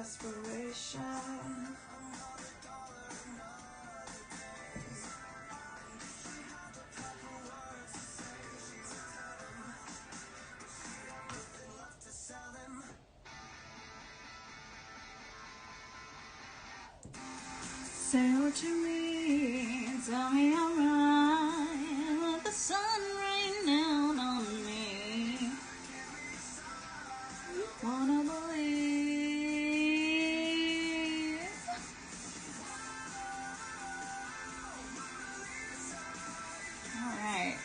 desperation. Say what you mean, tell me I'm right. Let the sun rain down on me. Wanna believe. All right.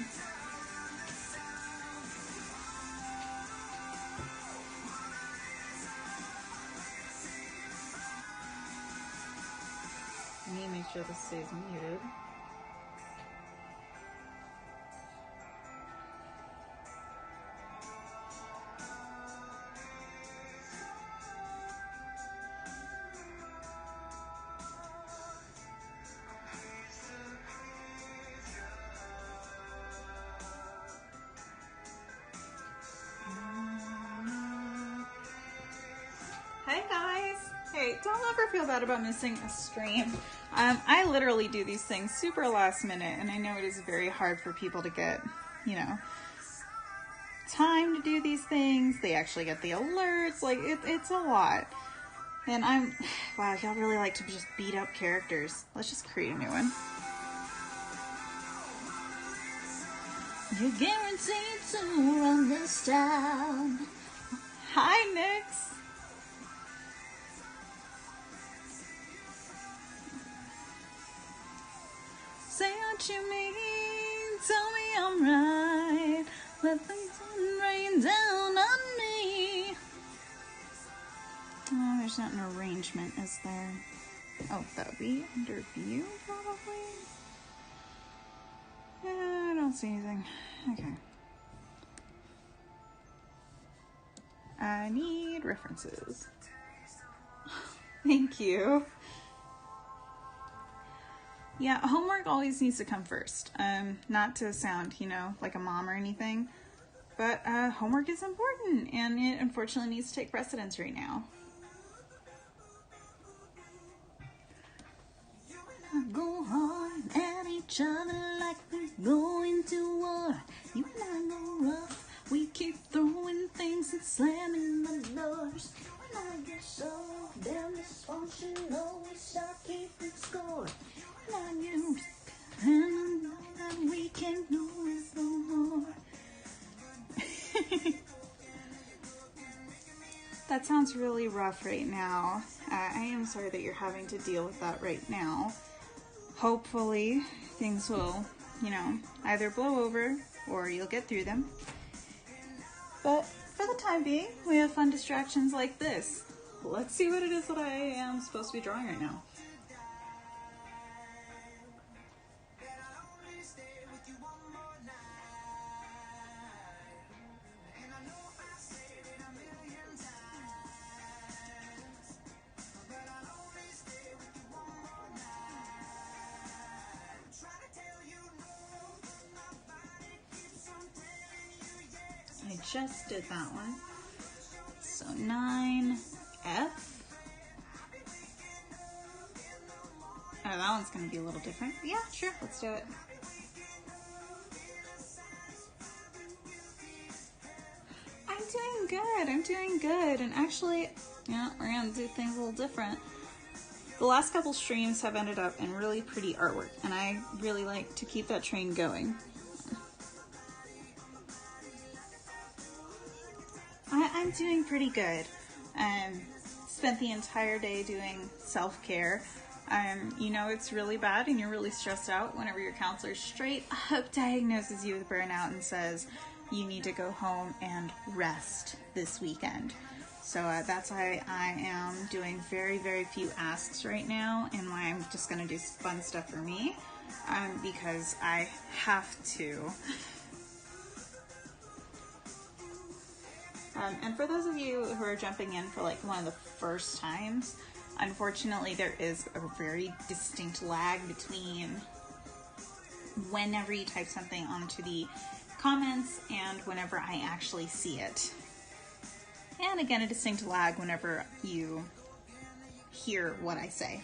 I need to make sure this stays muted. Hey guys! Hey, don't ever feel bad about missing a stream. I literally do these things super last minute, and I know it is very hard for people to get, time to do these things. They actually get the alerts. Like, it's a lot. And wow, y'all really like to just beat up characters. Let's just create a new one. You're guaranteed to run this town. Hi, Nix. Say what you mean, tell me I'm right. Let the sun rain down on me. Oh, there's not an arrangement, is there? Oh, that would be under view, probably? Yeah, I don't see anything. Okay. I need references. Thank you. Yeah, homework always needs to come first. Not to sound, like a mom or anything, but homework is important, and it unfortunately needs to take precedence right now. Go hard at each other like we're going to war. You and I go rough. We keep throwing things and slamming the doors. When I get so damn dysfunctional, we start keeping score. Now you and I know that we can't do it no more. That sounds really rough right now. I am sorry that you're having to deal with that right now. Hopefully things will, either blow over or you'll get through them. But for the time being, we have fun distractions like this. Let's see what it is that I am supposed to be drawing right now. I just did that one. So 9F. Oh, that one's going to be a little different. Yeah, sure, let's do it. I'm doing good. And actually, we're going to do things a little different. The last couple streams have ended up in really pretty artwork, and I really like to keep that train going. I'm doing pretty good. Spent the entire day doing self-care. It's really bad and you're really stressed out whenever your counselor straight up diagnoses you with burnout and says you need to go home and rest this weekend. So that's why I am doing very, very few asks right now, and why I'm just going to do fun stuff for me, because I have to. And for those of you who are jumping in for like one of the first times, unfortunately there is a very distinct lag between whenever you type something onto the comments and whenever I actually see it. And again, a distinct lag whenever you hear what I say.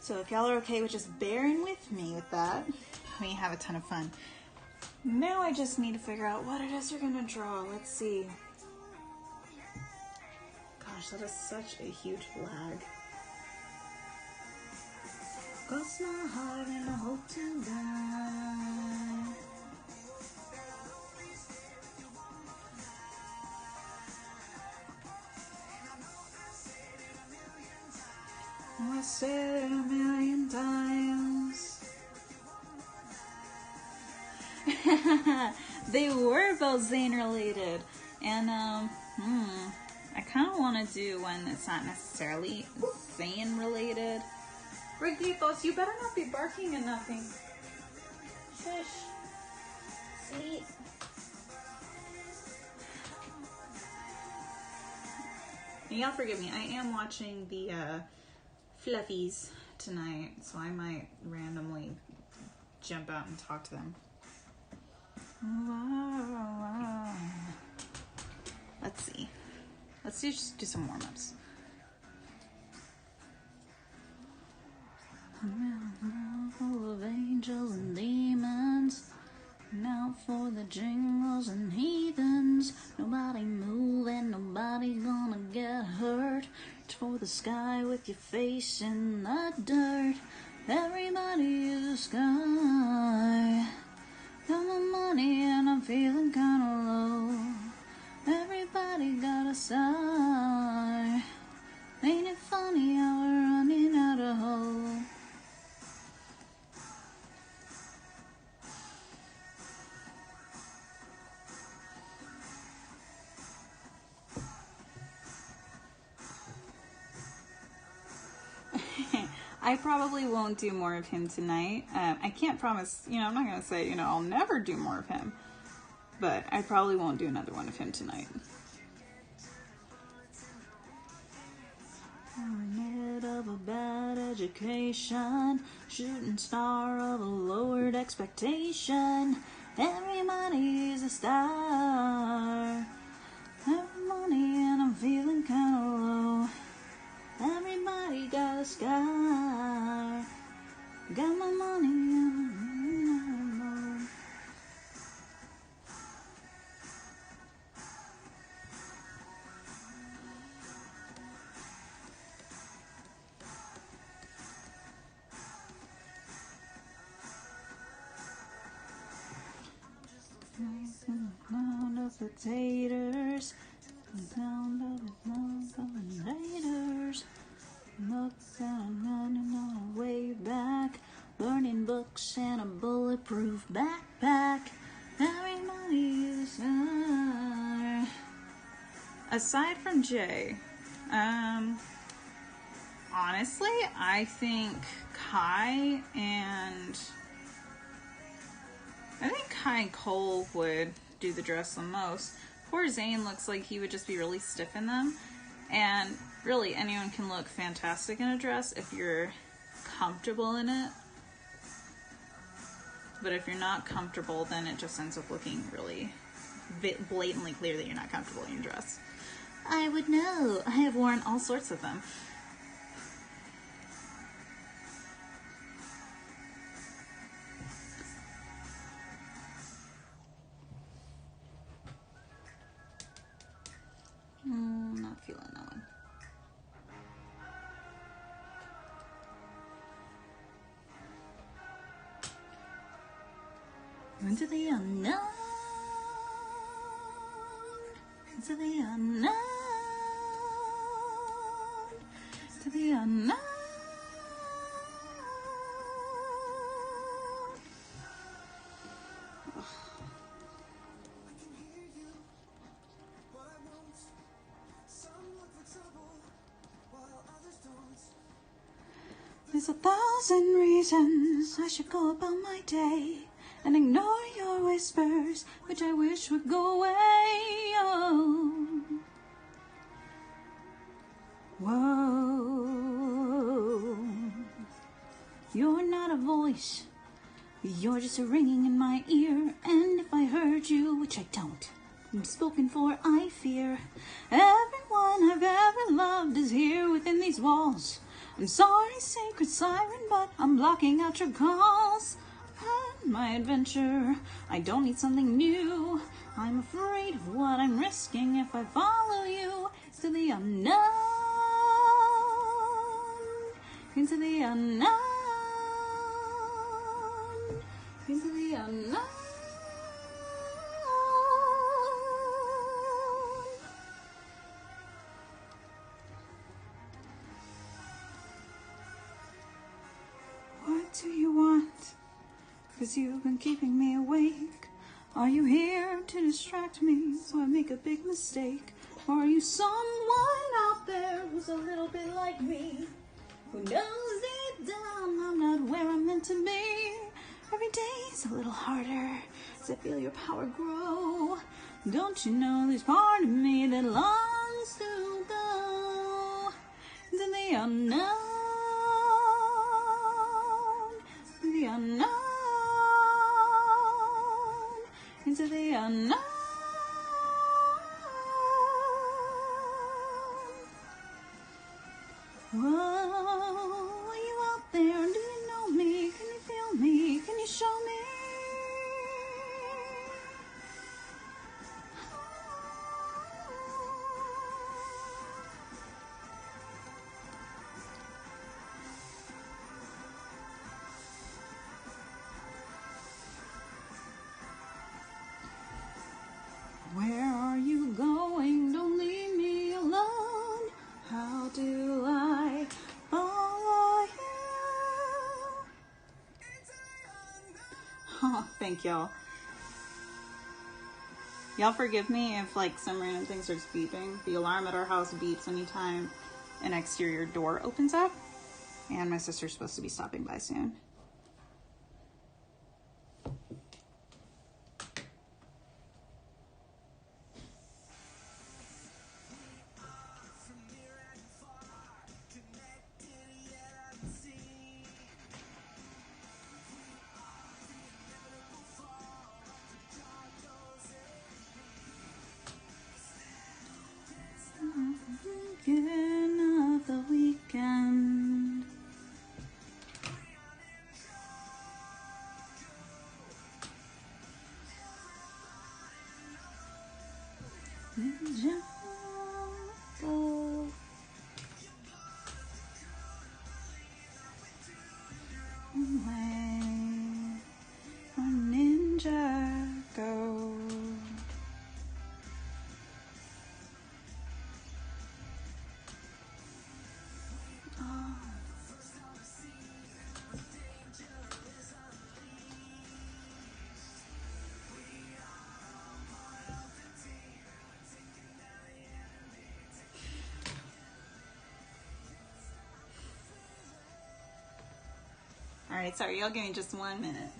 So if y'all are okay with just bearing with me with that, we have a ton of fun. Now I just need to figure out what it is you're gonna draw. Let's see. Gosh, that is such a huge flag. Cross my heart and I hope to die. I said it a million times. They were both Zayn related. And, I kind of want to do one that's not necessarily Zayn related. Riquitos, you better not be barking at nothing. Shush. Sleep. And y'all forgive me, I am watching the, Fluffies tonight, so I might randomly jump out and talk to them. Let's see. Let's just do some warm-ups. Full of angels and demons, now for the jingles and heathens. Nobody moving, nobody gonna get hurt. It's for the sky with your face in the dirt. Everybody is a sky. Got my money and I'm feeling kinda low. Everybody got a sigh. Ain't it funny how we're running out of hope? I probably won't do more of him tonight. I can't promise, I'm not going to say, I'll never do more of him. But I probably won't do another one of him tonight. Head of a bad education, shooting star of a lowered expectation. Everybody is a star. Everybody, and I'm feeling kind of low. Everybody got a sky. Got my money and I'm low. Sound of the taters, sound of the haters. Looks down on a way back, burning books and a bulletproof backpack. Everybody is a star. Aside from Jay, honestly, I think Kai and Cole would do the dress the most. Poor Zayn looks like he would just be really stiff in them. And really, anyone can look fantastic in a dress if you're comfortable in it. But if you're not comfortable, then it just ends up looking really blatantly clear that you're not comfortable in your dress. I would know. I have worn all sorts of them. Not feeling that one. Into the unknown. Into the unknown. Into the unknown. There's 1,000 reasons I should go about my day and ignore your whispers, which I wish would go away. Oh. Whoa. You're not a voice. You're just a ringing in my ear. And if I heard you, which I don't, I'm spoken for, I fear. Everyone I've ever loved is here within these walls. I'm sorry, sacred siren, but I'm blocking out your calls. On my adventure, I don't need something new. I'm afraid of what I'm risking if I follow you to the unknown. Into the unknown. Into the unknown. What do you want? 'Cause you've been keeping me awake. Are you here to distract me so I make a big mistake? Or are you someone out there who's a little bit like me, who knows deep down I'm not where I'm meant to be? Every day's a little harder as I feel your power grow. Don't you know there's part of me that longs to go into the unknown, the unknown, into the unknown. Whoa, are you out there? Do you know me? Can you feel me? Can you show me? Where are you going? Don't leave me alone. How do I follow you? Oh, thank y'all. Y'all forgive me if like some random thing starts beeping. The alarm at our house beeps anytime an exterior door opens up, and my sister's supposed to be stopping by soon. Beginning of the weekend. Jungle. Away from Ninja Go. Alright, sorry, y'all give me just 1 minute.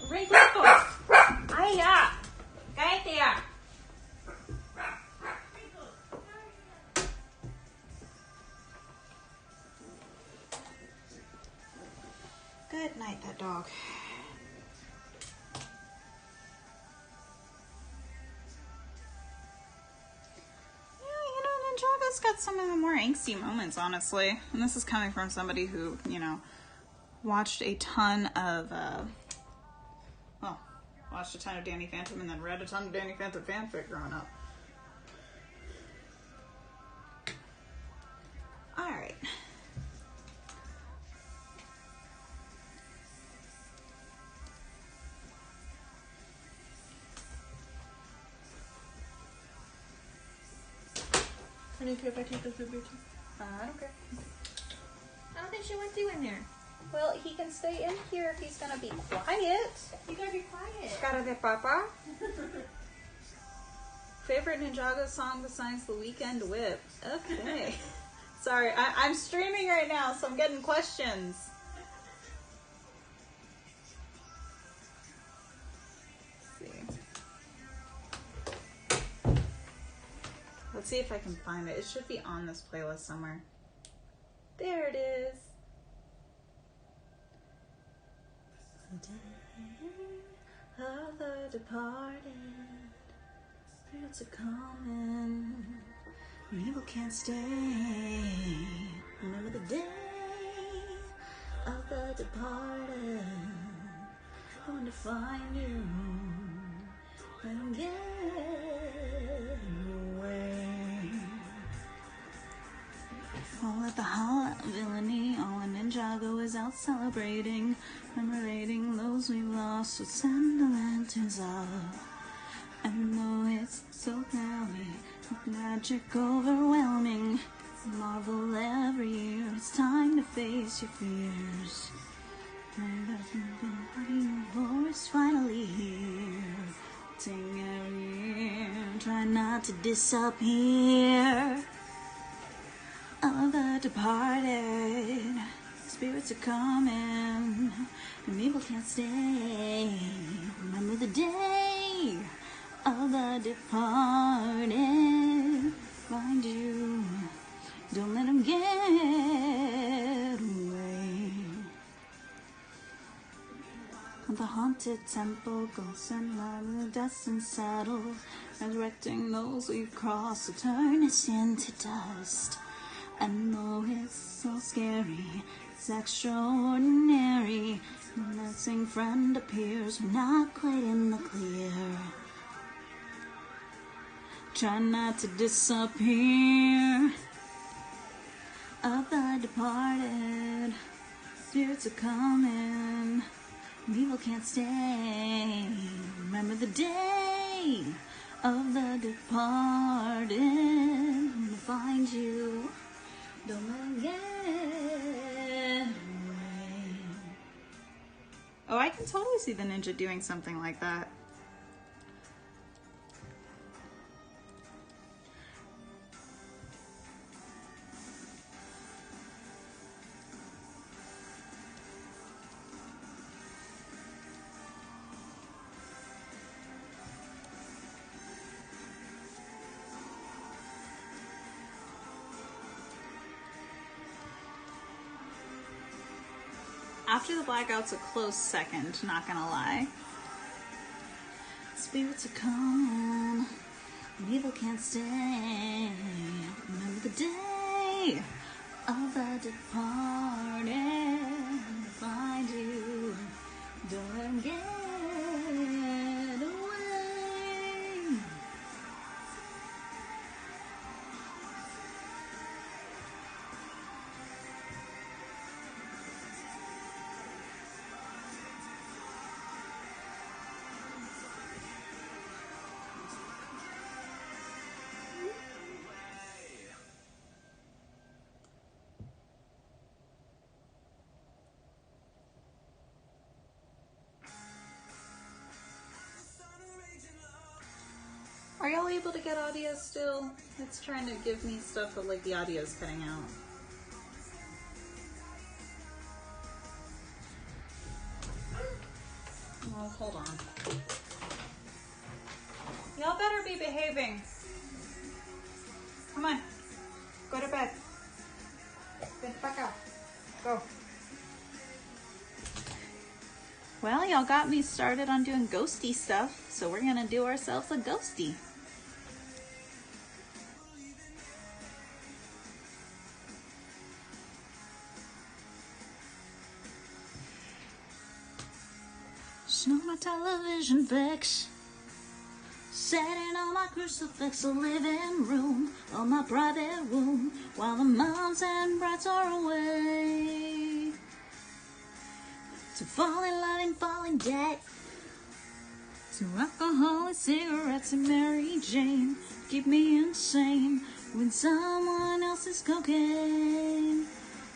Rico! Ay, ya! Cállate ya! Good night, that dog. Yeah, you know, Ninjaga's got some of the more angsty moments, honestly. And this is coming from somebody who, you know, watched a ton of, watched a ton of Danny Phantom and then read a ton of Danny Phantom fanfic growing up. Alright. I don't care if I take the food, Rachel. I don't care. I don't think she wants you in there. Well, he can stay in here if he's gonna be quiet. You gotta be quiet. Cara de papa. Favorite Ninjago song besides The Weekend Whip? Okay. Sorry, I'm streaming right now, so I'm getting questions. Let's see if I can find it. It should be on this playlist somewhere. There it is. The day of the departed, spirits are coming, evil can't stay. Remember the day of the departed, I want to find you, but I'm getting away. All at the hall of villainy, all in Ninjago is out celebrating, commemorating those we've lost, so send the lanterns up. And though it's so cloudy, magic overwhelming, marvel every year, it's time to face your fears. Your voice finally here, sing every year, try not to disappear. Of the departed, spirits are coming, and evil can't stay. Remember the day of the departed, find you, don't let them get away. At the haunted temple, ghosts and light with the dust and saddle, resurrecting those we've crossed, to turn us into dust. And though it's so scary, it's extraordinary, a missing friend appears, we're not quite in the clear. Try not to disappear. Of the departed, spirits are coming, evil can't stay. Remember the day of the departed, to find you, don't let them get away. Oh, I can totally see the ninja doing something like that. After the blackout's a close second, not gonna lie. Spirits are coming, evil can't stay. Remember the day of the departed, find you, don't let them get away. Are y'all able to get audio still? It's trying to give me stuff that like the audio's cutting out. Oh, hold on. Y'all better be behaving. Come on. Go to bed. Get the fuck out. Go. Well, y'all got me started on doing ghosty stuff, so we're gonna do ourselves a ghosty. Show my television fix, setting on my crucifix, a living room, on my private room, while the moms and brats are away. To fall in love and fall in debt, to alcohol and cigarettes and Mary Jane, keep me insane with someone else's cocaine.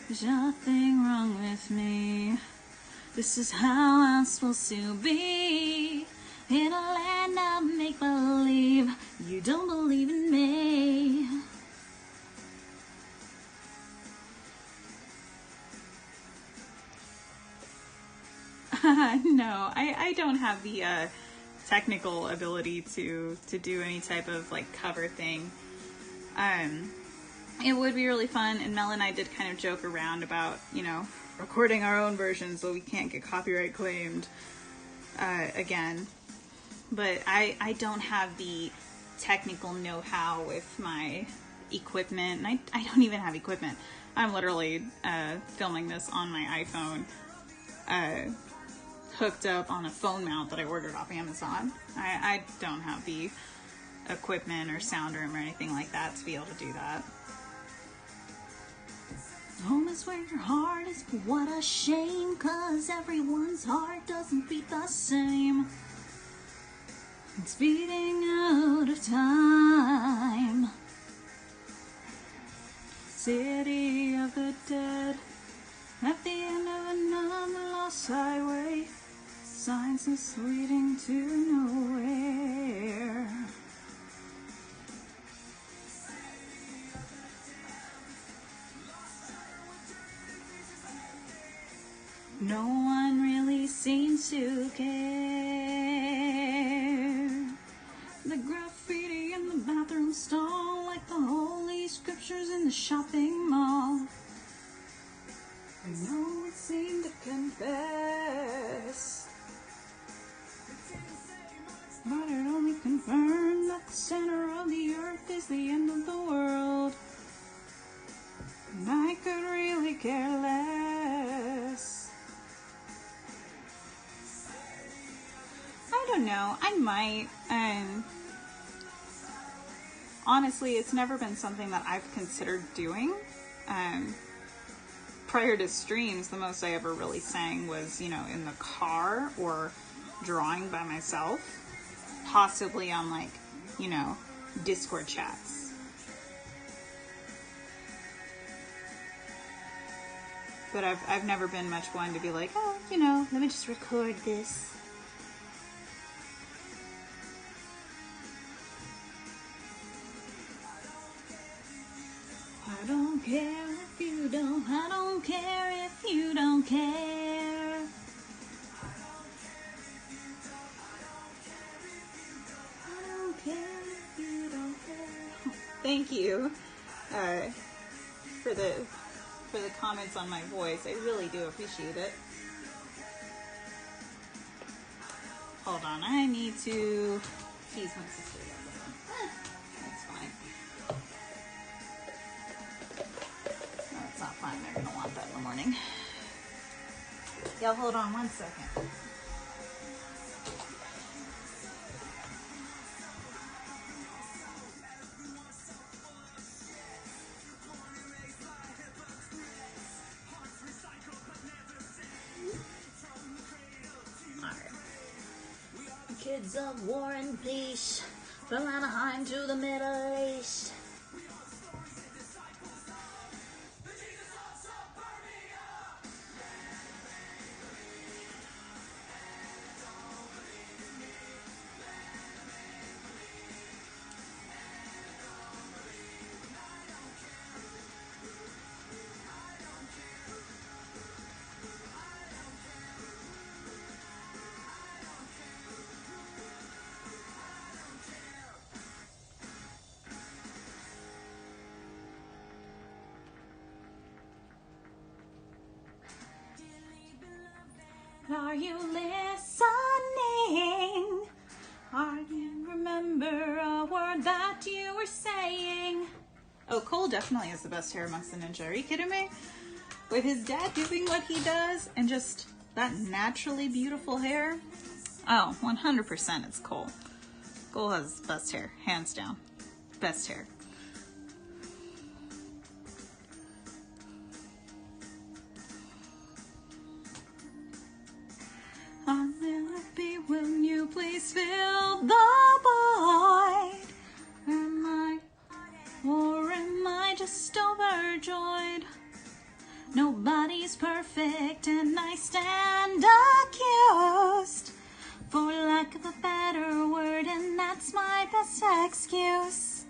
There's nothing wrong with me. This is how I'm supposed to be, in a land of make-believe. You don't believe in me. No, I don't have the technical ability to do any type of like cover thing. It would be really fun, and Mel and I did kind of joke around about, you know, recording our own version so we can't get copyright claimed again. But I don't have the technical know-how with my equipment, and I don't even have equipment. I'm literally filming this on my iPhone, hooked up on a phone mount that I ordered off Amazon. I don't have the equipment or sound room or anything like that to be able to do that. Home is where your heart is, but what a shame, 'cause everyone's heart doesn't beat the same. It's beating out of time. City of the dead, at the end of another lost highway, signs is leading to nowhere. No one really seems to care. The graffiti in the bathroom stall, like the holy scriptures in the shopping mall. No one seemed to confess, but it only confirmed that the center of the earth is the end of the world. And I could really care less. I don't know, I might, honestly, it's never been something that I've considered doing. Prior to streams, the most I ever really sang was, you know, in the car or drawing by myself, possibly on like, you know, Discord chats. But I've never been much one to be like, oh, you know, let me just record this. I don't care if you don't, I don't care if you don't care. I don't care if you don't care. Thank you for the comments on my voice. I really do appreciate it. Hold on, I need to tease my sister. That's fine. No, it's not fine. They're gonna want that in the morning. Y'all hold on one second. Kids of war and peace, from Anaheim to the Middle East. Are you listening? Are you remember a word that you were saying? Oh, Cole definitely has the best hair amongst the ninja. Are you kidding me? With his dad doing what he does and just that naturally beautiful hair. Oh, 100% it's Cole. Cole has the best hair, hands down. Best hair. I'll never be, will you please fill the void? Am I just overjoyed? Nobody's perfect and I stand accused, for lack of a better word, and that's my best excuse.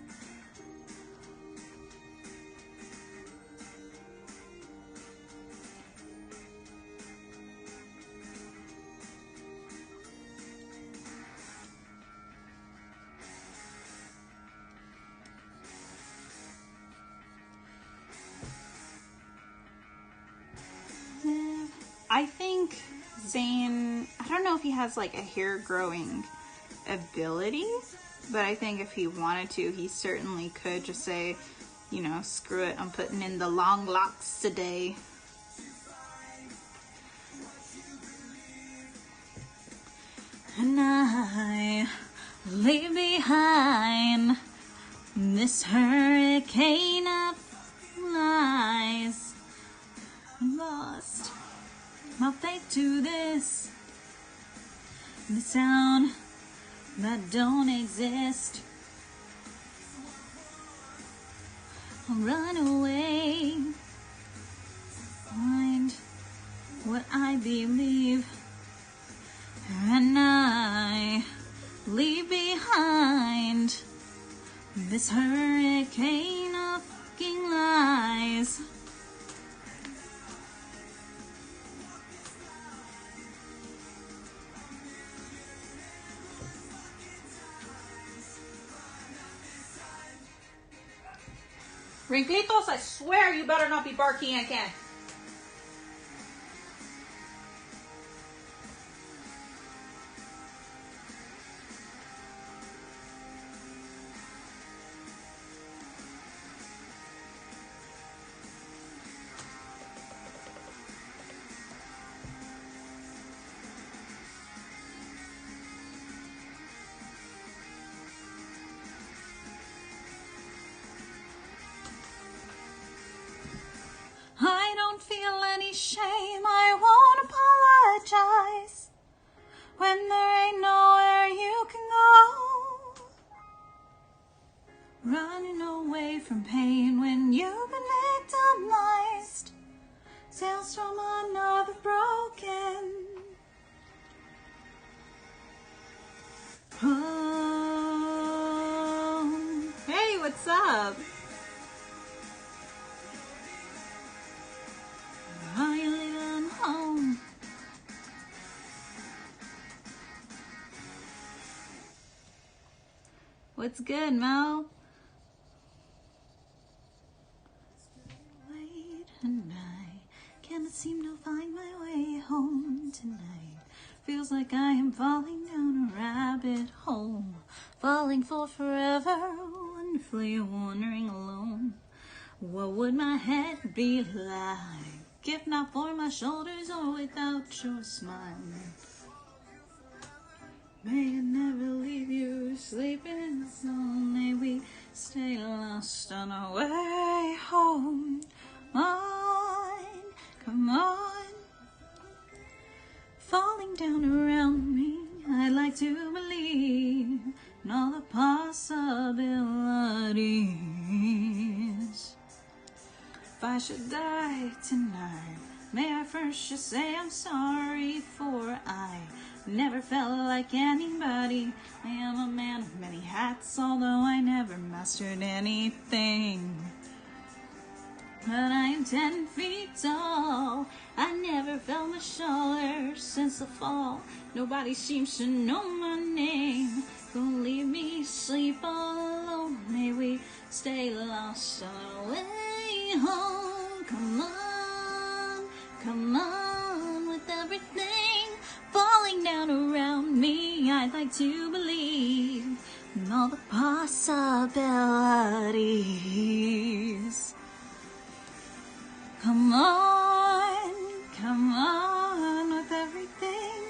think Zane, I don't know if he has like a hair growing ability, but I think if he wanted to, he certainly could just say, you know, screw it, I'm putting in the long locks today. And I leave behind this hurricane of lies. I'm lost my faith to this, the sound that don't exist. I'll run away, find what I believe, and I leave behind this hurricane of fucking lies. Ringlitos, I swear you better not be barking again. I don't feel any shame, I won't apologize when there ain't nowhere you can go. Running away from pain when you've been victimized, tales from another broken. Oh, hey, what's up? Are you leaving home? What's good, Mo? Late and I cannot seem to find my way home tonight. Feels like I am falling down a rabbit hole, falling for forever, wonderfully wandering alone. What would my head be like if not for my shoulders or without your smile? May I never leave you sleeping in the sun. May we stay lost on our way home. Come on, falling down around me. I'd like to believe in all the possibilities. If I should die tonight, may I first just say I'm sorry, for I never felt like anybody. I am a man of many hats, although I never mastered anything. But I am 10 feet tall. I never felt much taller since the fall. Nobody seems to know my name. Don't leave me sleep alone. May we stay lost on our way home. Come on with everything falling down around me. I'd like to believe in all the possibilities. Come on with everything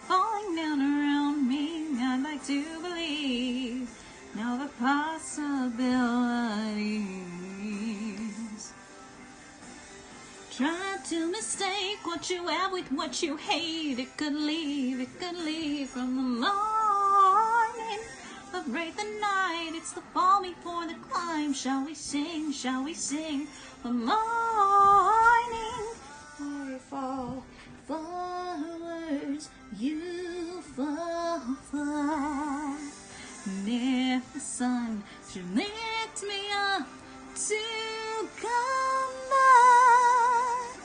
falling down around me. I'd like to believe in all the possibilities. Try to mistake what you have with what you hate. It could leave from the morning. But break the night, it's the fall before the climb. Shall we sing the morning? Or fall forwards, you fall far. And if the sun should lift me up to come back,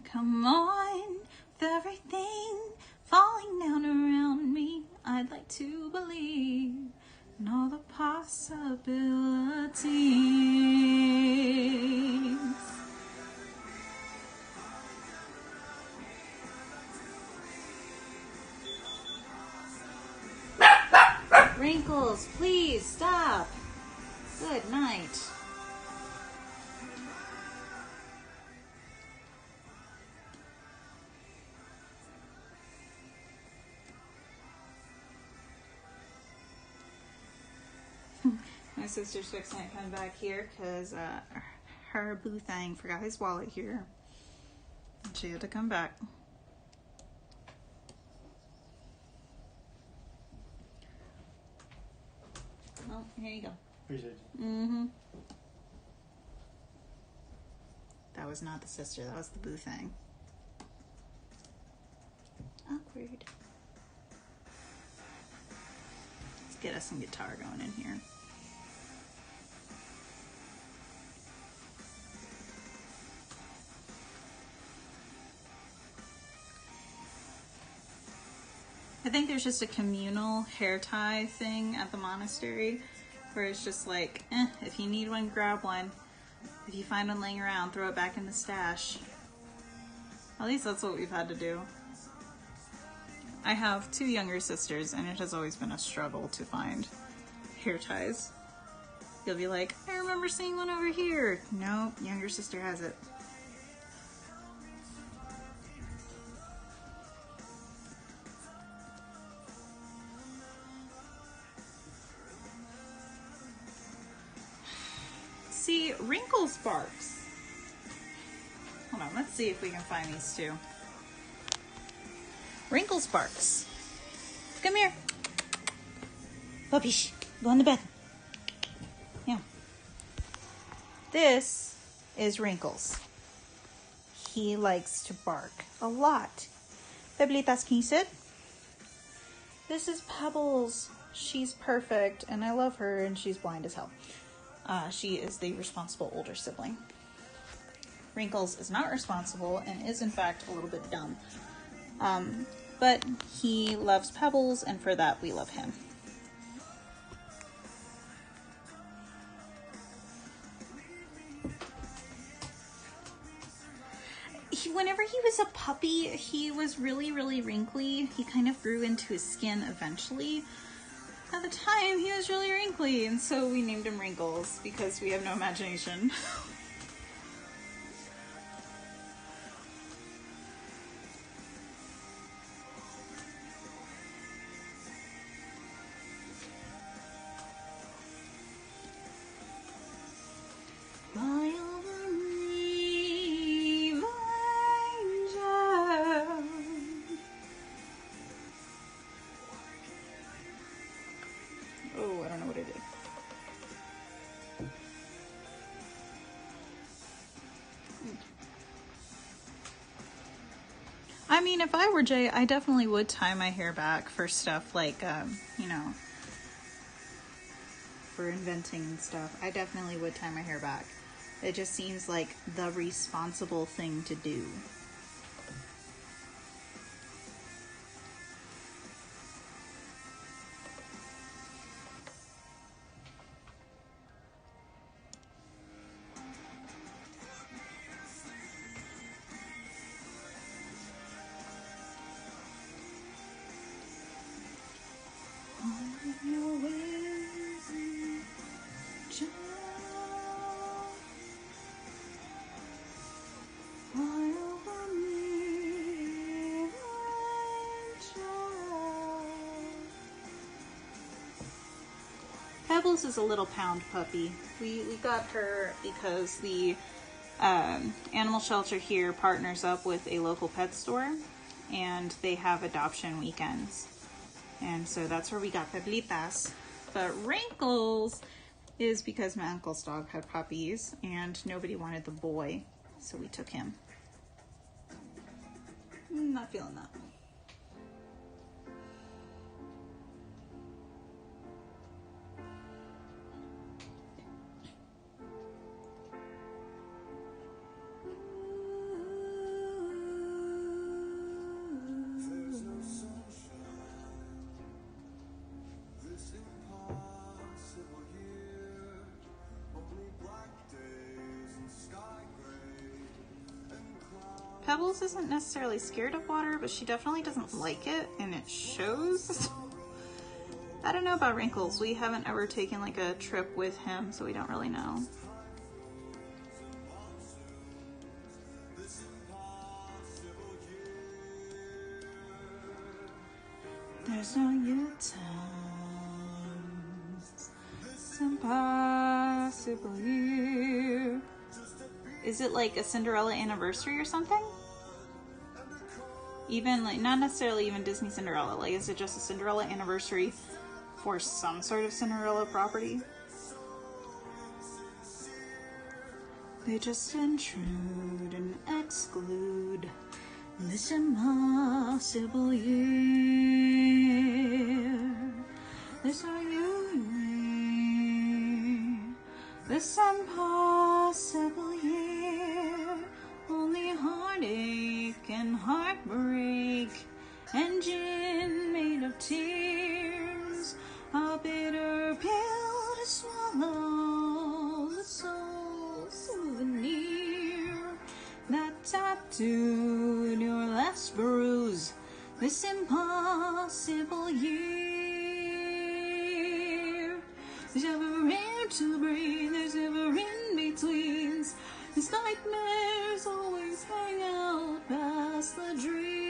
come possibilities. Wrinkles, please stop. Good night. My sister's fixing to come back here because her boo thing forgot his wallet here. And she had to come back. Oh, here you go. Appreciate you. Mm-hmm. That was not the sister, that was the boo thing. Awkward. Let's get us some guitar going in here. I think there's just a communal hair tie thing at the monastery where it's just like, if you need one, grab one. If you find one laying around, throw it back in the stash. At least that's what we've had to do. I have 2 younger sisters and it has always been a struggle to find hair ties. You'll be like, I remember seeing one over here. Nope, younger sister has it. See, Wrinkle Sparks. Hold on, let's see if we can find these 2. Wrinkle Sparks. Come here. Puppy, go in the bed. Yeah. This is Wrinkles. He likes to bark a lot. Peblitas, can you sit? This is Pebbles. She's perfect, and I love her, and she's blind as hell. She is the responsible older sibling. Wrinkles is not responsible and is in fact a little bit dumb. But he loves Pebbles, and for that we love him. Whenever he was a puppy, he was really, really wrinkly. He kind of grew into his skin eventually. At the time, he was really wrinkly, and so we named him Wrinkles, because we have no imagination. Fly over me, angel. Oh, I don't know what I did. I mean, if I were Jay, I definitely would tie my hair back for stuff like, you know, for inventing and stuff. I definitely would tie my hair back. It just seems like the responsible thing to do. Pebbles is a little pound puppy. We got her because the animal shelter here partners up with a local pet store, and they have adoption weekends. And so that's where we got Peblitas. But Wrinkles is because my uncle's dog had puppies and nobody wanted the boy, so we took him. Not feeling that. Pebbles isn't necessarily scared of water, but she definitely doesn't like it, and it shows. I don't know about Wrinkles. We haven't ever taken like a trip with him, so we don't really know. There's no U-turns. It's impossible here. Is it like a Cinderella anniversary or something? Even like, not necessarily even Disney Cinderella. Like, is it just a Cinderella anniversary for some sort of Cinderella property? They just intrude and exclude this impossible year. This are you and me. This impossible year. Only heartache and heartbreak and gin made of tears. A bitter pill to swallow. The soul souvenir that tattooed your last bruise. This impossible year. There's never air to breathe. There's never in-betweens. These nightmares always hang out past the dreams.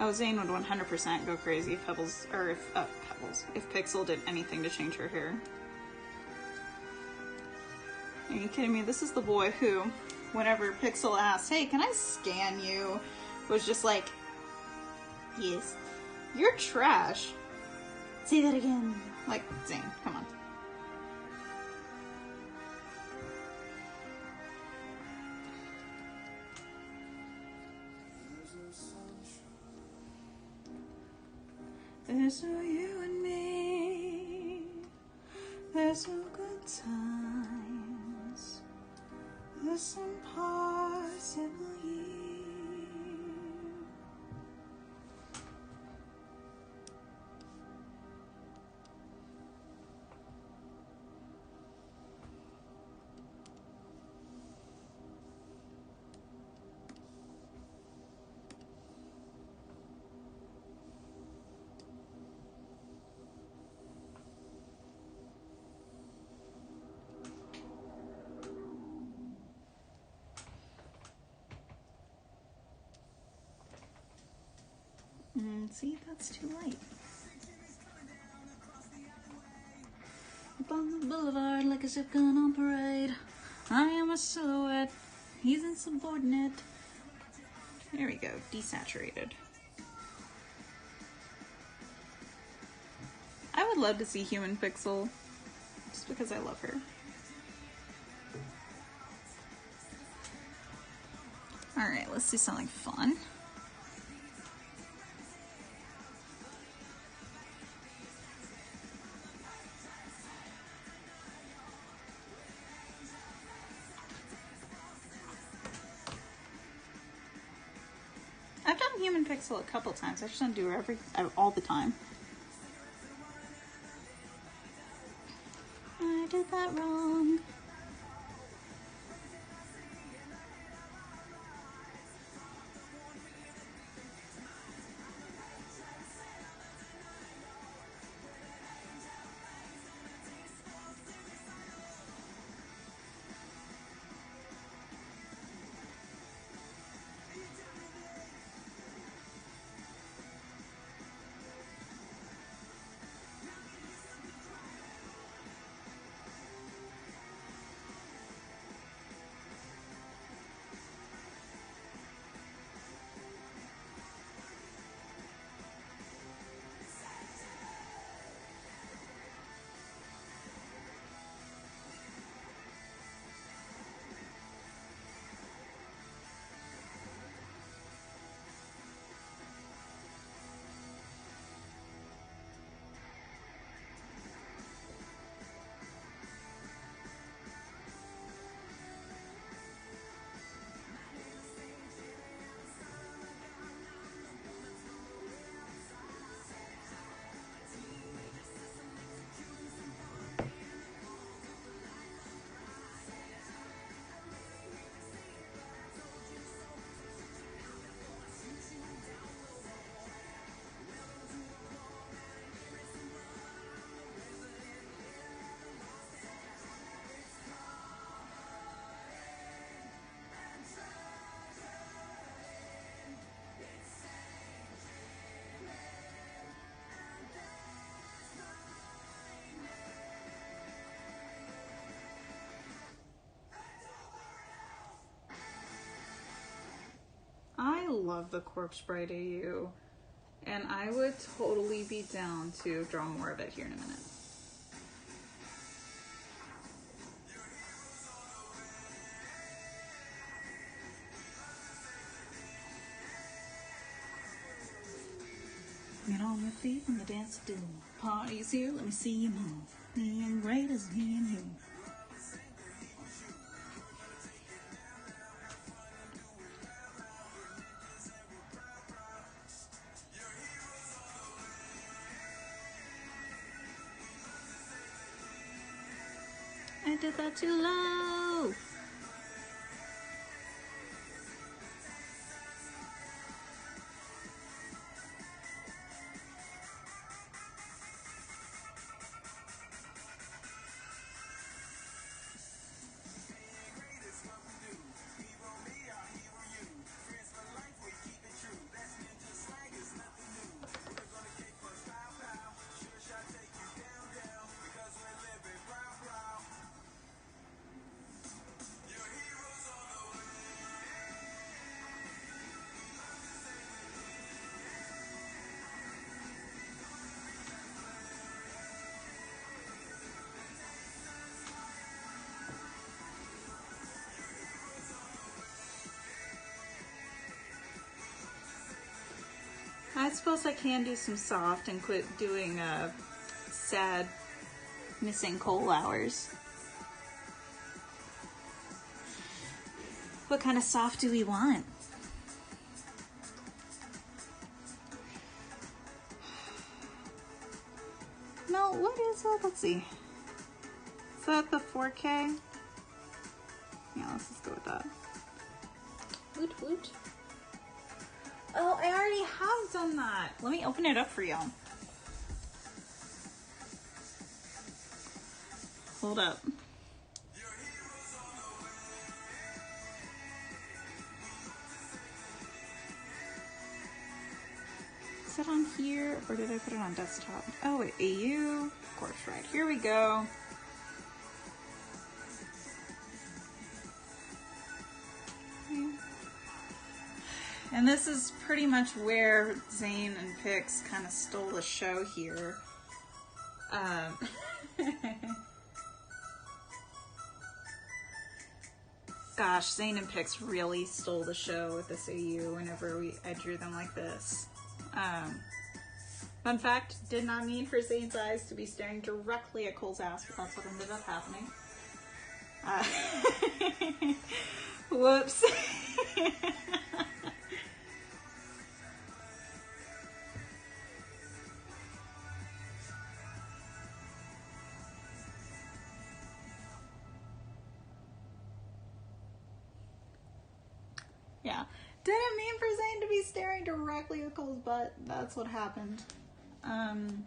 Oh, Zane would 100% go crazy if Pebbles, or if Pixel did anything to change her hair. Are you kidding me? This is the boy who, whenever Pixel asked, "Hey, can I scan you?" was just like, "Yes." You're trash. Say that again. Like, Zane, come on. There's no you and me. There's no good times. This impossible year. See, that's too light. Up on the boulevard like a zip gun on parade. I am a silhouette. He's insubordinate. There we go. Desaturated. I would love to see Human Pixel. Just because I love her. Alright, let's do something fun. I've done Human Pixel a couple times. I just don't do her all the time. I did that wrong. love the Corpse Bride AU. And I would totally be down to draw more of it here in a minute. Get on your feet and the dance to do. Party's here, let me see you move. Being great as being you. I did that too low. I suppose I can do some soft and quit doing sad missing coal hours. What kind of soft do we want? No, what is it? Let's see. Is that the 4K? Yeah, let's just go with that. Woot woot. Oh, I already have done that. Let me open it up for y'all. Hold up. Is it on here or did I put it on desktop? Oh, wait, AU. Of course, right. Here we go. And this is pretty much where Zane and Pix kind of stole the show here. Gosh, Zane and Pix really stole the show with this AU whenever I drew them like this. Fun fact, did not mean for Zane's eyes to be staring directly at Cole's ass, but that's what ended up happening. Whoops. Yeah, didn't mean for Zane to be staring directly at Cole's butt. That's what happened. And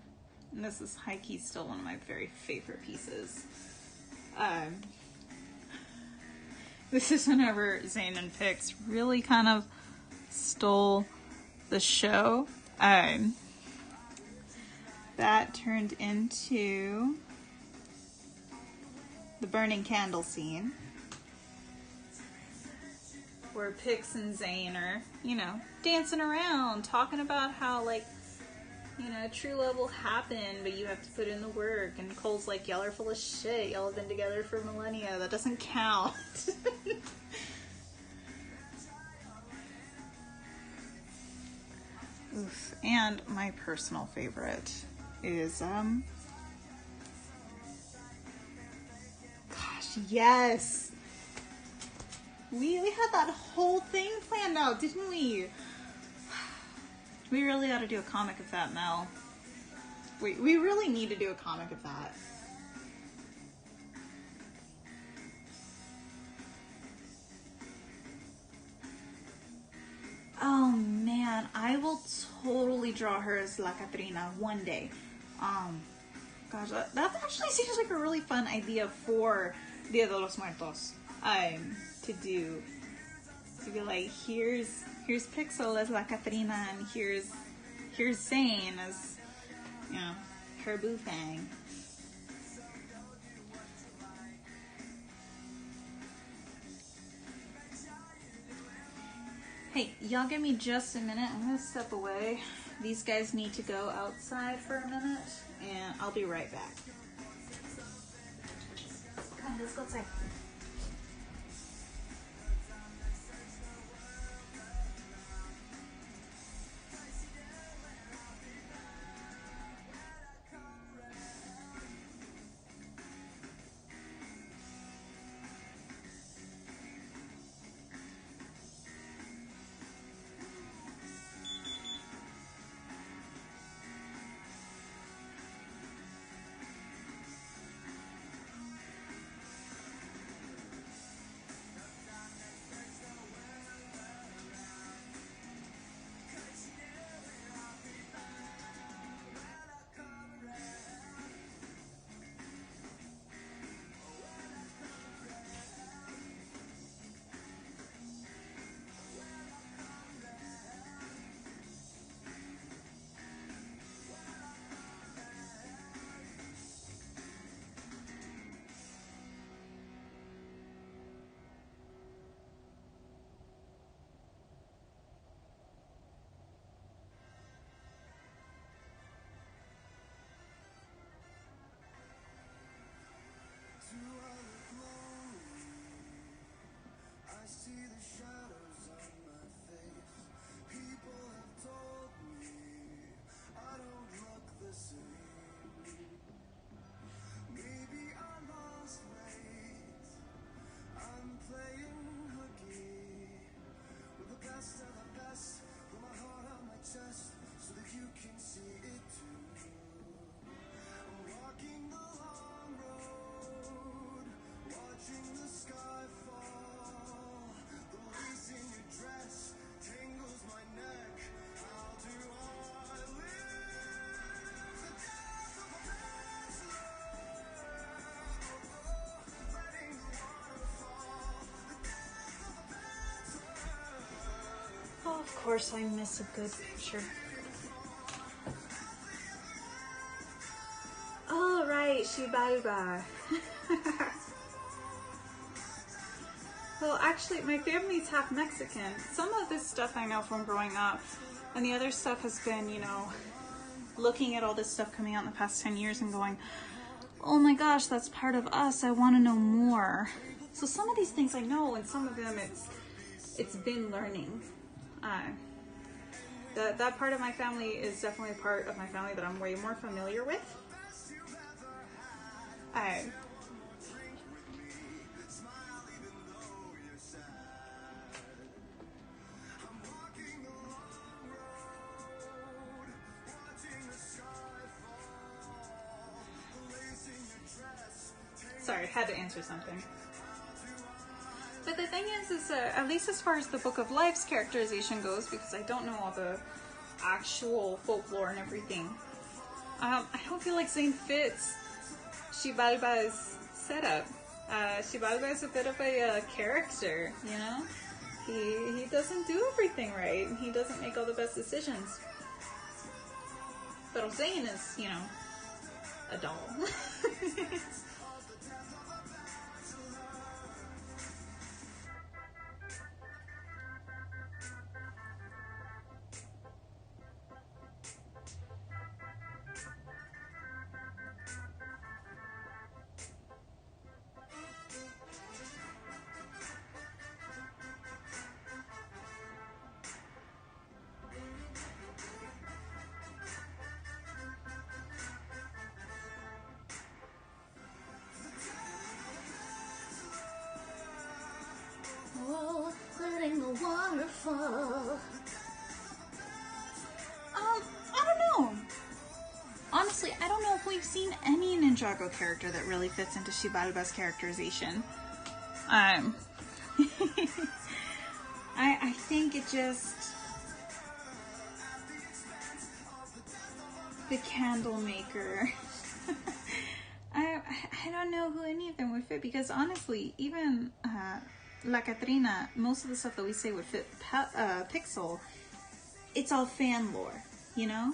this is high-key still one of my very favorite pieces. This is whenever Zane and Pix really kind of stole the show. That turned into the burning candle scene, where Pix and Zane are, dancing around, talking about how, true love will happen, but you have to put in the work. And Cole's like, y'all are full of shit. Y'all have been together for millennia. That doesn't count. Oof. And my personal favorite is, gosh, yes! We had that whole thing planned out, didn't we? We really ought to do a comic of that, Mel. We really need to do a comic of that. Oh man, I will totally draw her as La Catrina one day. Gosh, that actually seems like a really fun idea for Dia de los Muertos. To do. To be like, here's Pixel as La Catrina, and here's Zane as, her Boofang. Hey, y'all give me just a minute. I'm gonna step away. These guys need to go outside for a minute, and I'll be right back. Come, let's go outside. Oh, of course I miss a good picture. All right, Shibaruba. Well, actually, my family's half Mexican. Some of this stuff I know from growing up, and the other stuff has been, you know, looking at all this stuff coming out in the past 10 years and going, oh my gosh, that's part of us. I want to know more. So some of these things I know, and some of them it's been learning. That part of my family is definitely a part of my family that I'm way more familiar with. Sorry, I had to answer something. But the thing is at least as far as the Book of Life's characterization goes, because I don't know all the actual folklore and everything, I don't feel like Zane fits Xibalba's setup. Xibalba is a bit of a character, you know? He doesn't do everything right. He doesn't make all the best decisions. But Zane is, you know, a doll. Oh, letting the waterfall. I don't know. Honestly, I don't know if we've seen any Ninjago character that really fits into Xibalba's characterization. I think it just... the candle maker. I don't know who any of them would fit, because honestly, even La Catrina, most of the stuff that we say would fit Pixel, it's all fan lore, you know?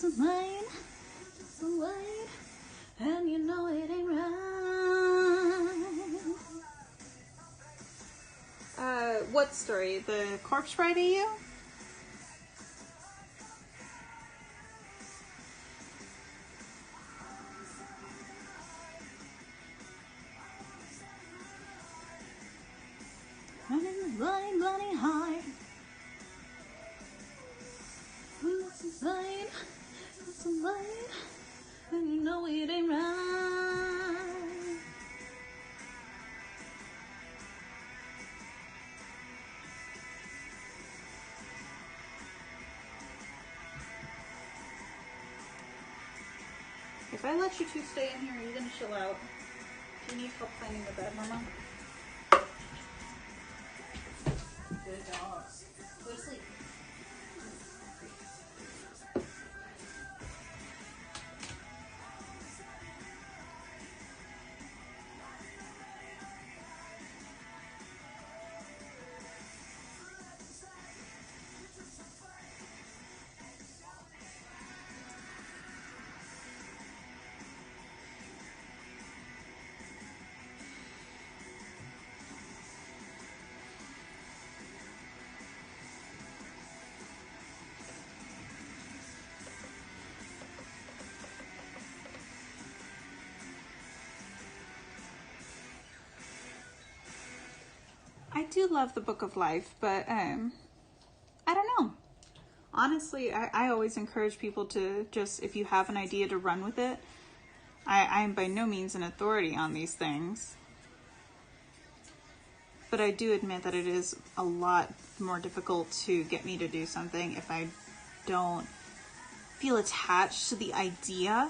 unwind, unwind, and you know it ain't right. What story? The corpse bride AU? Running the bloody, bloody heart. It's a light, it's a light, and you know it ain't right. If I let you two stay in here, are you gonna chill out? Do you need help finding the bed, Mama? Good dogs. Go to sleep. I do love the Book of Life, but I don't know. Honestly, I always encourage people to just, if you have an idea, to run with it. I am by no means an authority on these things. But I do admit that it is a lot more difficult to get me to do something if I don't feel attached to the idea.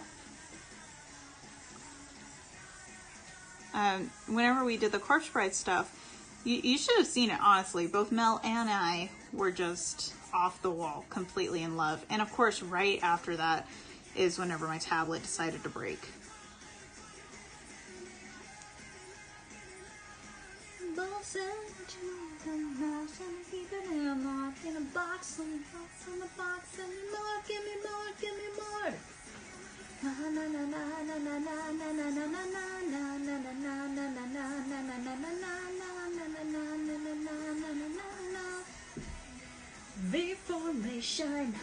Whenever we did the Corpse Bride stuff, you should have seen it, honestly. Both Mel and I were just off the wall, completely in love. And of course, right after that is whenever my tablet decided to break. Before they shine.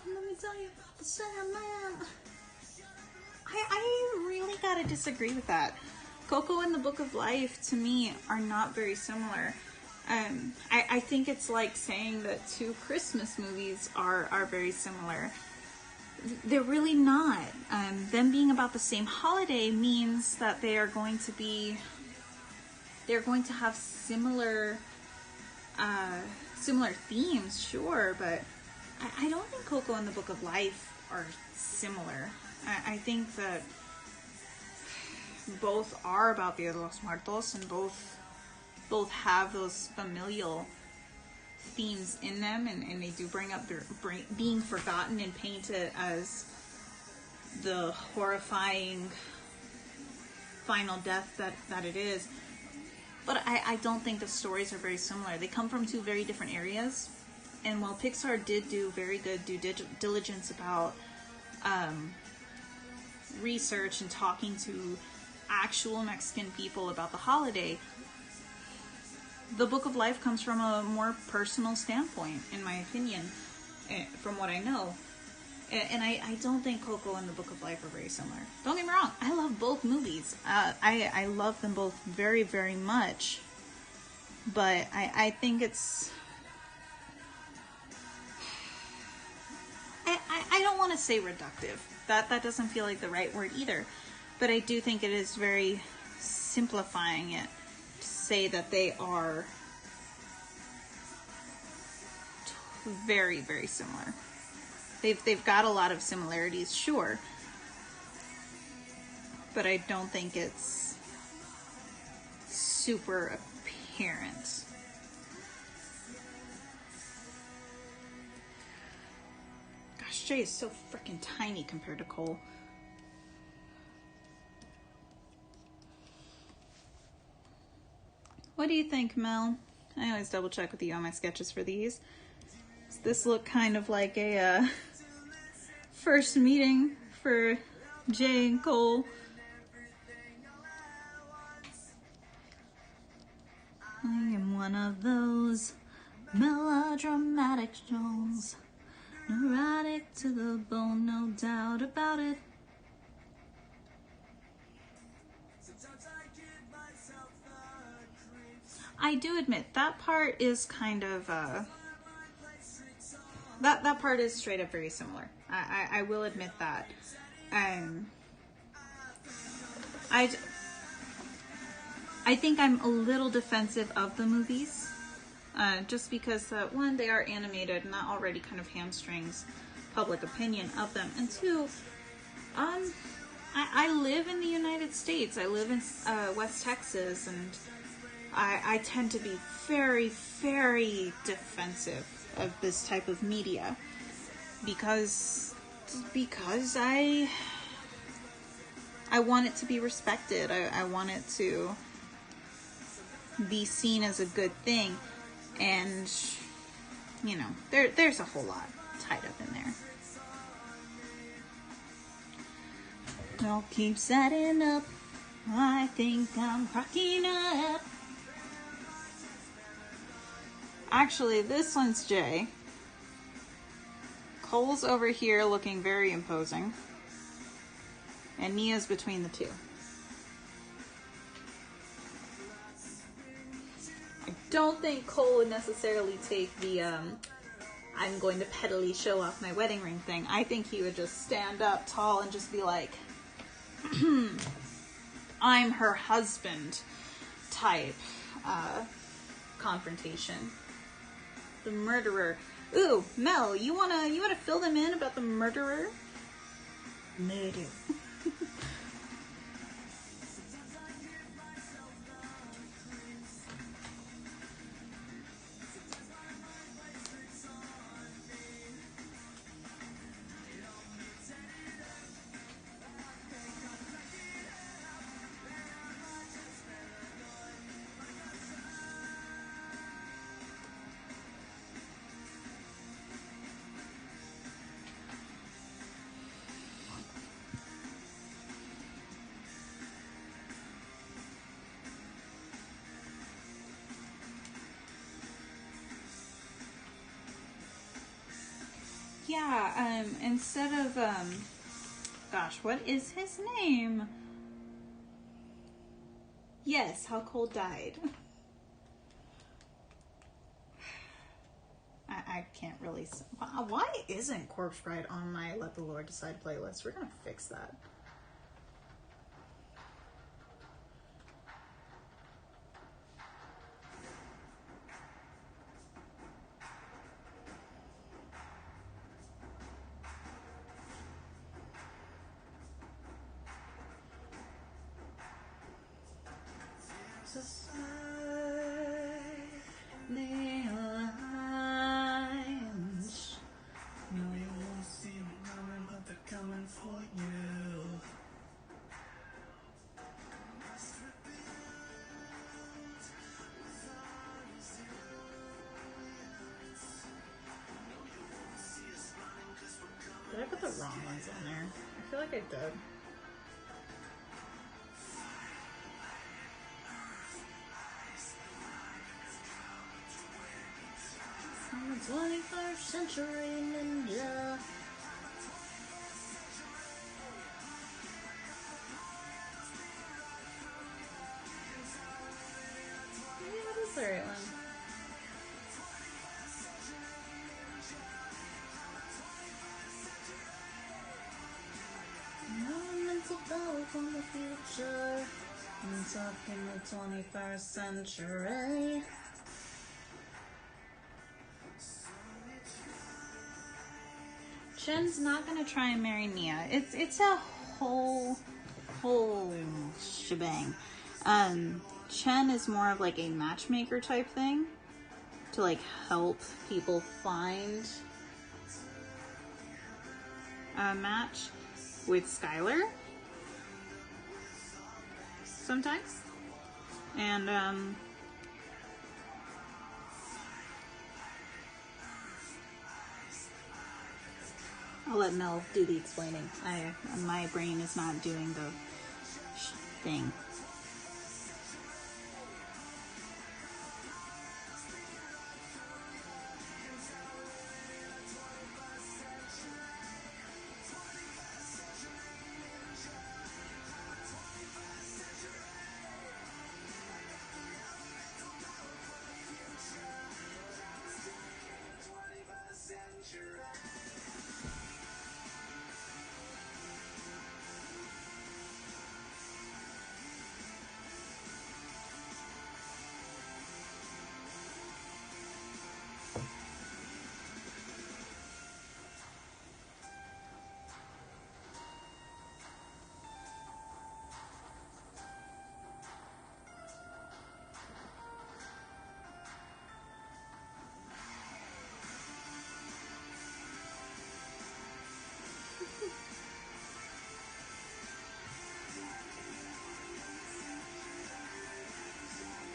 Let me tell you about the Sandman. I really gotta disagree with that. Coco and the Book of Life, to me, are not very similar. I think it's like saying that two Christmas movies are very similar. They're really not. Them being about the same holiday means that they're going to have similar themes, sure, but I don't think Coco and the Book of Life are similar. I think that both are about Dia de los Muertos, and both have those familial themes in them, and they do bring up their being forgotten and painted as the horrifying final death that it is. But I don't think the stories are very similar. They come from two very different areas. And while Pixar did do very good due diligence about research and talking to actual Mexican people about the holiday, the Book of Life comes from a more personal standpoint, in my opinion, from what I know. And I don't think Coco and the Book of Life are very similar. Don't get me wrong, I love both movies. I love them both very, very much. But I think it's... I don't want to say reductive. That doesn't feel like the right word either. But I do think it is very simplifying it to say that they are very, very similar. They've got a lot of similarities, sure. But I don't think it's super apparent. Gosh Jay is so freaking tiny compared to Cole. What do you think, Mel? I always double check with you on my sketches for these. Does this look kind of like a first meeting for Jay and Cole? I am one of those melodramatic souls, neurotic to the bone, no doubt about it. I do admit that part is kind of that part is straight up very similar. I will admit that. I think I'm a little defensive of the movies, just because one, they are animated, and that already kind of hamstrings public opinion of them, and two, I live in the United States. I live in West Texas, and I tend to be very, very defensive of this type of media because I want it to be respected. I want it to be seen as a good thing, and you know, there's a whole lot tied up in there. Don't keep setting up. I think I'm cracking up. Actually, this one's Jay. Cole's over here looking very imposing, and Nia's between the two. I don't think Cole would necessarily take the I'm going to pettily show off my wedding ring thing. I think he would just stand up tall and just be like, I'm her husband type confrontation. The murderer. Ooh, Mel, you wanna fill them in about the murderer? Murder. Yeah, instead of, gosh, what is his name? Yes, how Cole died. I can't really, why isn't Corpse Bride on my Let the Lord Decide playlist? We're gonna fix that. Did I put the wrong ones on there? I feel like I did. I'm a 21st century ninja. Maybe that is the right one. From the future, I'm talking the 21st century. Chen's not gonna try and marry Nia. It's a whole shebang. Chen is more of like a matchmaker type thing to like help people find match with Skylar sometimes. And I'll let Mel do the explaining. My brain is not doing the thing.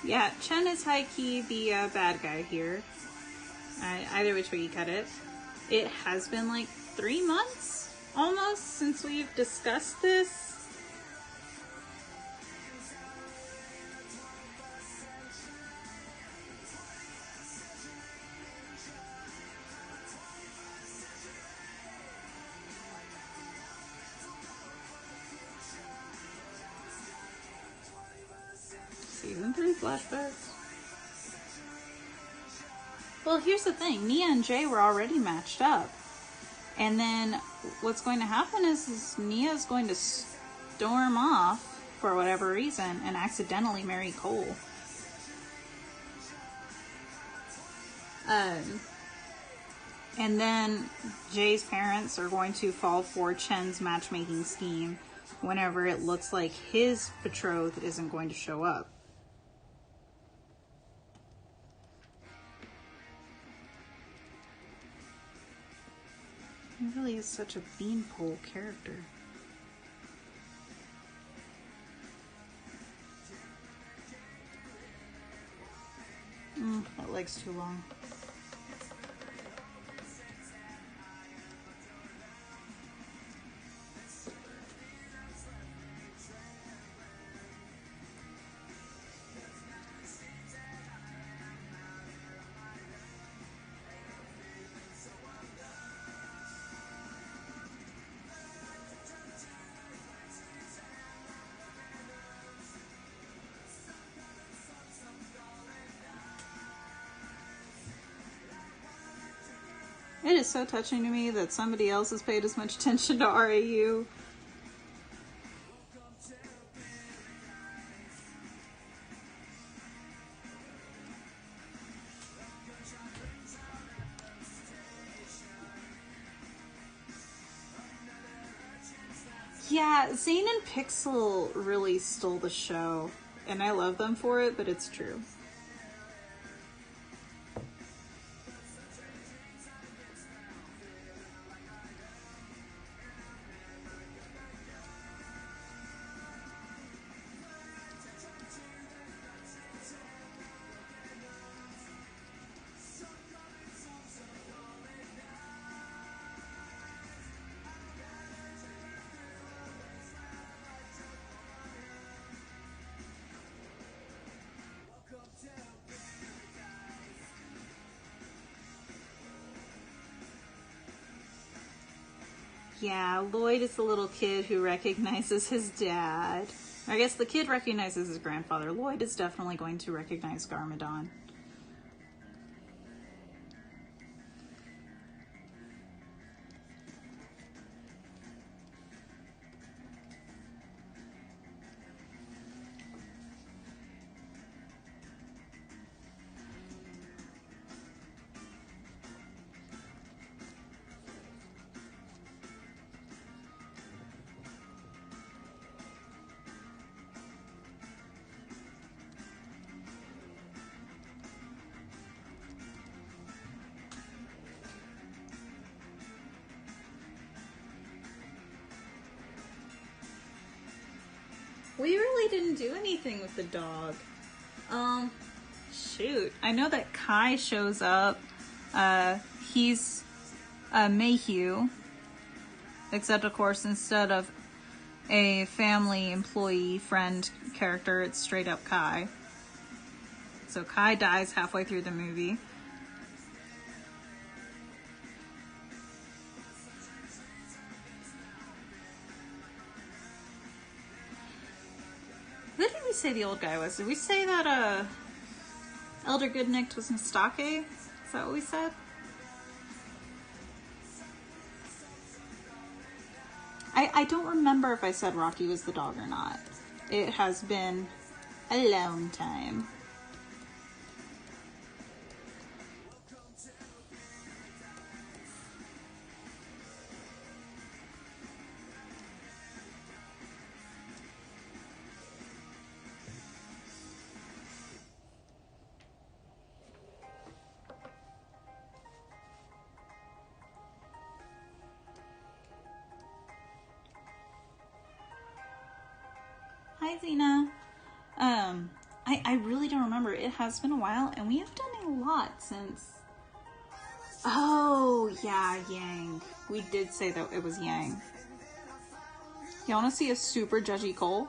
Yeah, Chen is high-key the bad guy here. Either which way you cut it. It has been like 3 months almost since we've discussed this. Season 3 flashbacks. Well, here's the thing. Nia and Jay were already matched up. And then what's going to happen is Nia's going to storm off for whatever reason and accidentally marry Cole. And then Jay's parents are going to fall for Chen's matchmaking scheme whenever it looks like his betrothed isn't going to show up. He really is such a beanpole character. That leg's too long. It is so touching to me that somebody else has paid as much attention to RAU. Yeah, Zane and Pixel really stole the show, and I love them for it, but it's true. Yeah, Lloyd is the little kid who recognizes his dad. I guess the kid recognizes his grandfather. Lloyd is definitely going to recognize Garmadon. We really didn't do anything with the dog. Shoot. I know that Kai shows up. He's Mayhew. Except, of course, instead of a family, employee, friend character, it's straight up Kai. So Kai dies halfway through the movie. What did we say the old guy was? Did we say that Elder Goodnick was Nastake? Is that what we said? I don't remember if I said Rocky was the dog or not. It has been a long time. Hi, Zena. I really don't remember. It has been a while, and we have done a lot since... Oh, yeah, Yang. We did say that it was Yang. You want to see a super judgy Cole?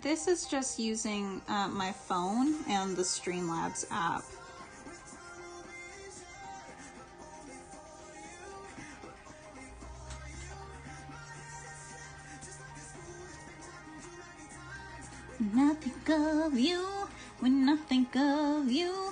This is just using my phone and the Streamlabs app. When I think of you, when I think of you.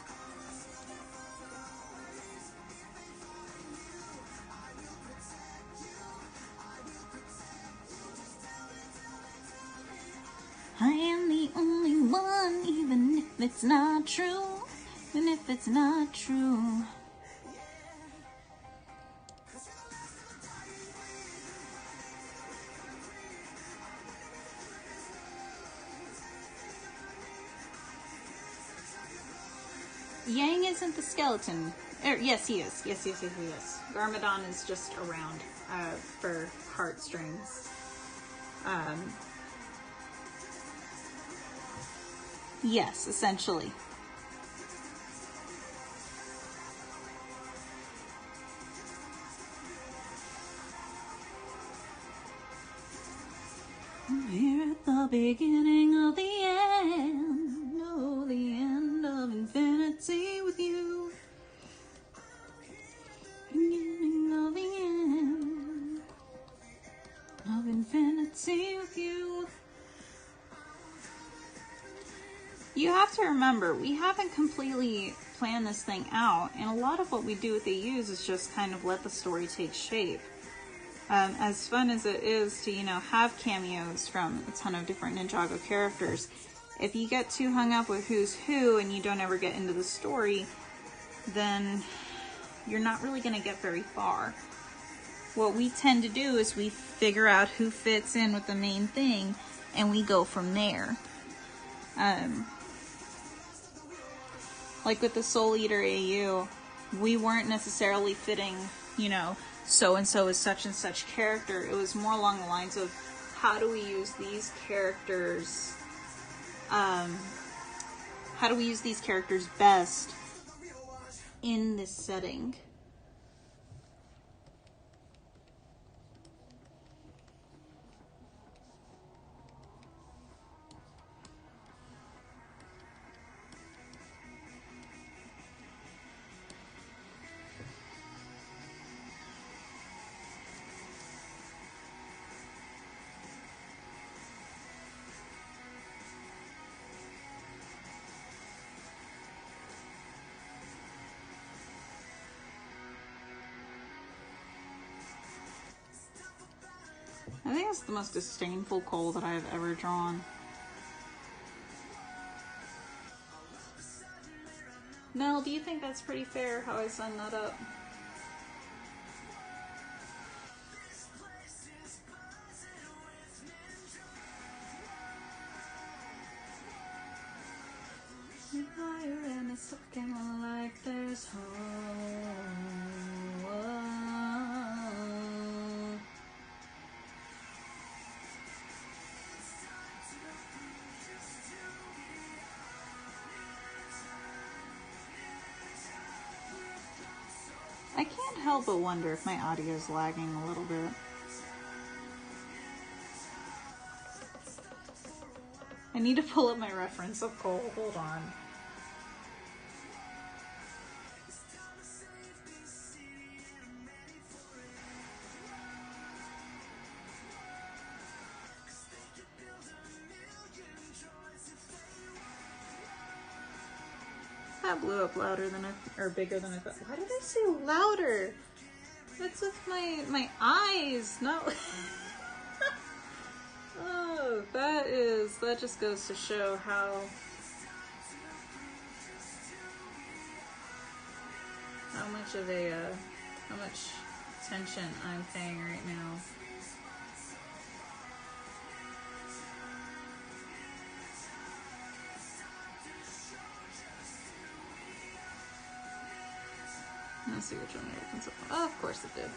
I am the only one, even if it's not true, even if it's not true. Yang isn't the skeleton. Yes, he is. Yes, he is. Garmadon is just around for heartstrings. Yes, essentially. Here at the beginning of the end, oh, the end of infinity with you. Beginning of the end of infinity with you. You have to remember, we haven't completely planned this thing out, and a lot of what we do with the use is just kind of let the story take shape. As fun as it is to, have cameos from a ton of different Ninjago characters, if you get too hung up with who's who and you don't ever get into the story, then you're not really going to get very far. What we tend to do is we figure out who fits in with the main thing, and we go from there. Like with the Soul Eater AU, we weren't necessarily fitting, so-and-so is such and such character. It was more along the lines of, how do we use these characters, best in this setting? I think it's the most disdainful Cole that I've ever drawn. Mel, do you think that's pretty fair how I sum that up? And it's looking like there's hope. I can't help but wonder if my audio is lagging a little bit. I need to pull up my reference of Cole. Hold on. That blew up louder than or bigger than I thought. Why did I say louder? That's with my eyes. No. Oh, that just goes to show how much attention I'm paying right now. Let's see which one it opens up. Oh, of course it did.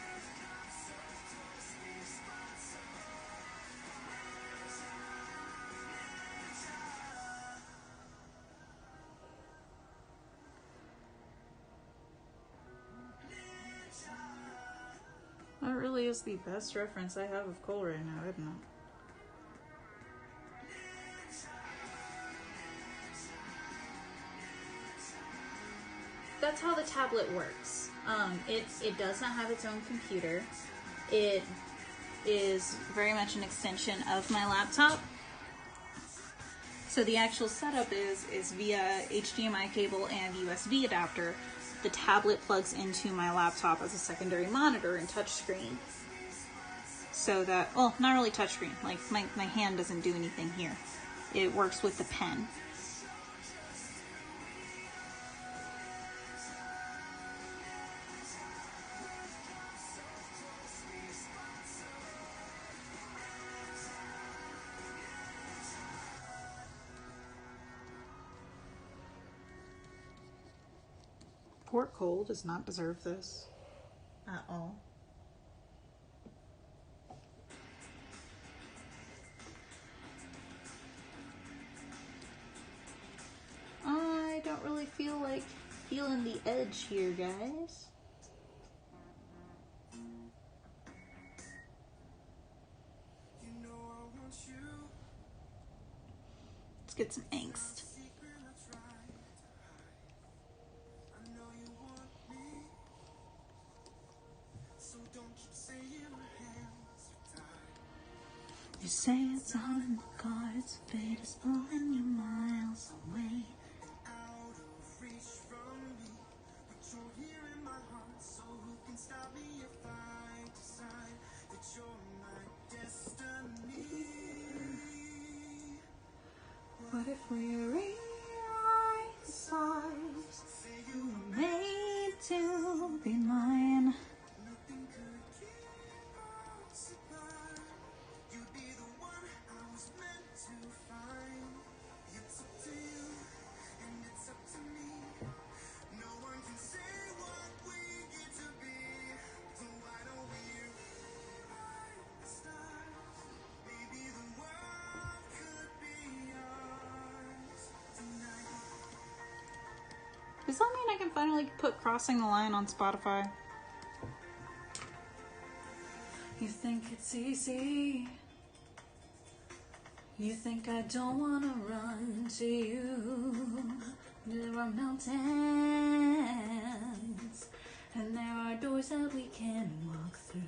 That really is the best reference I have of Cole right now, isn't it? That's how the tablet works. It does not have its own computer. It is very much an extension of my laptop. So the actual setup is via HDMI cable and USB adapter. The tablet plugs into my laptop as a secondary monitor and touchscreen. So that, well, not really touchscreen. Like my hand doesn't do anything here. It works with the pen. Poor Cole does not deserve this at all. I don't really feel like feeling the edge here, guys. Let's get some angst. You say it's all in the cards, fate is pulling you miles away. Out of reach from me, but you're here in my heart, so who can stop me if I decide that you're my destiny? What if we rewrite the stars? You were made to be mine. Nothing could keep us apart. You'd be the one I was meant to find. It's up to you, and it's up to me. No one can say what we get to be. So why don't we rewrite the stars? Maybe the world could be ours tonight. Does that mean I can finally put Crossing the Line on Spotify? You think it's easy. You think I don't want to run to you. There are mountains, and there are doors that we can walk through.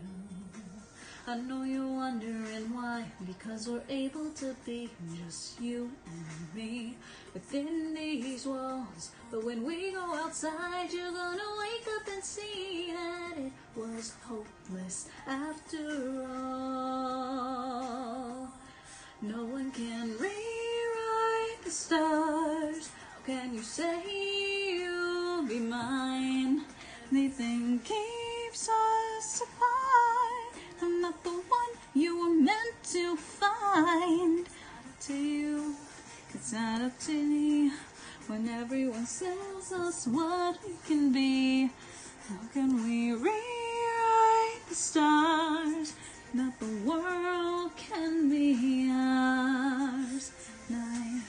I know you're wondering why, because we're able to be just you and me within these walls. But when we go outside, you're gonna wake up and see that it was hopeless after all. No one can rewrite the stars. How can you say you'll be mine? Anything keeps us apart. I'm not the one you were meant to find. Up to you, it's not up to me. When everyone tells us what we can be, how can we rewrite the stars? That the world can be ours. And I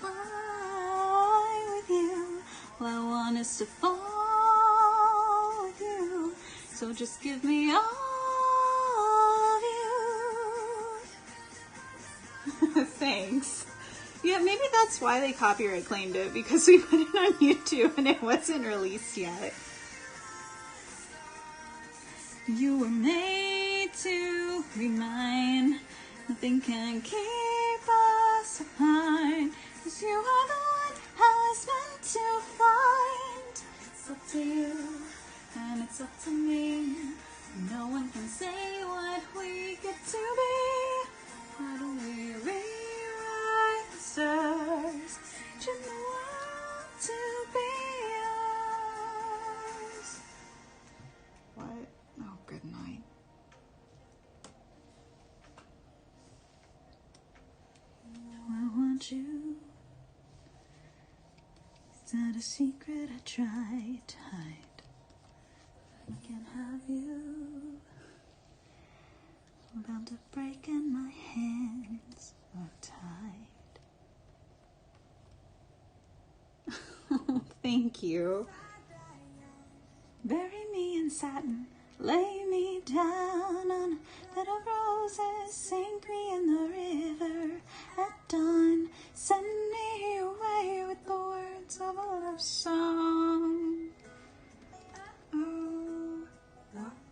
fly with you. All I want is to fall with you. So just give me all of you. Thanks. Yeah, maybe that's why they copyright claimed it, because we put it on YouTube and it wasn't released yet. You were made to be mine. Nothing can keep us apart. 'Cause you are the one I was meant to find. It's up to you, and it's up to me. No one can say what we get to be. How do we rewrite the stars? Just the world to be ours. What? Oh, good night. I want you. It's not a secret I tried to hide. I can't have you. I'm bound to break and my hands are tied. Thank you. Bury me in satin, lay me down on a bed of roses, sink me in the river at dawn, send me away with the words of a love song. Oh,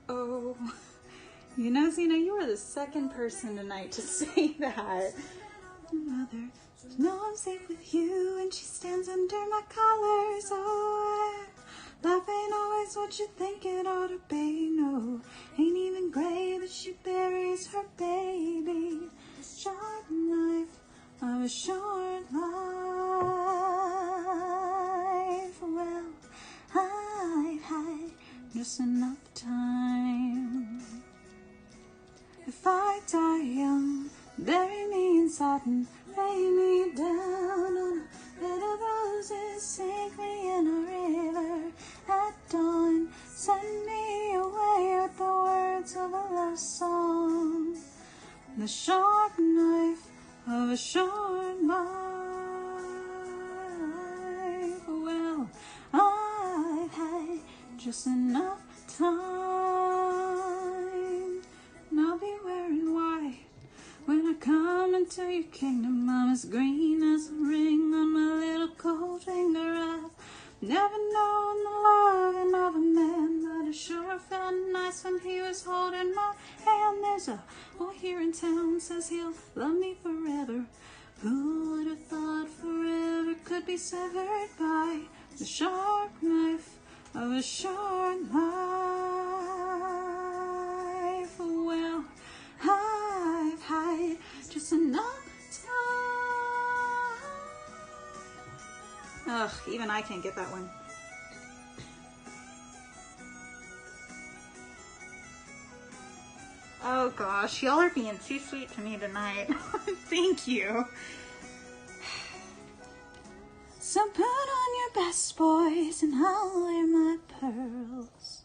oh. You know, Zena, you were the second person tonight to say that. Mother, no, I'm safe with you, and she stands under my collars. Oh, love ain't always what you think it ought to be. No, ain't even gray that she buries her baby. Short life of a short life. Well, I've had just enough time. If I die young, bury me in satin, lay me down on a bed of roses, sink me in a river at dawn, send me away with the words of a love song. The sharp knife of a short life. Well, I've had just enough time. And I'll be wearing white when I come into your kingdom. I'm as green as a ring on my little cold finger. I've never known the loving of a man, but it sure felt nice when he was holding my hand. There's a boy here in town says he'll love me forever. Who would have thought forever could be severed by the sharp knife of a short life? Well, I've had just enough time. Ugh, even I can't get that one. Oh gosh, y'all are being too sweet to me tonight. Thank you. So put on your best, boys, and I'll wear my pearls.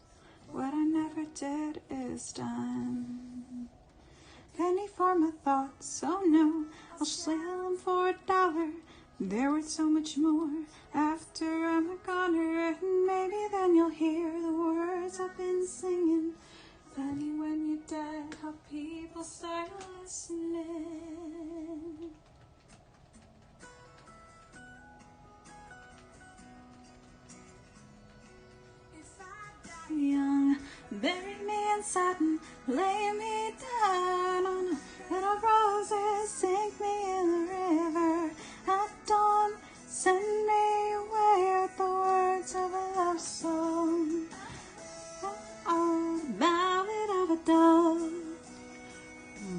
What I never did is done. Penny for my thoughts, oh no, I'll sell them for $1. They're worth so much more after I'm a goner, and maybe then you'll hear the words I've been singing. Funny when you're dead, how people start listening. Young, bury me in satin, lay me down on a bed of roses, sink me in the river. At dawn, send me away with the words of a love song. Oh, the ballad of a dove.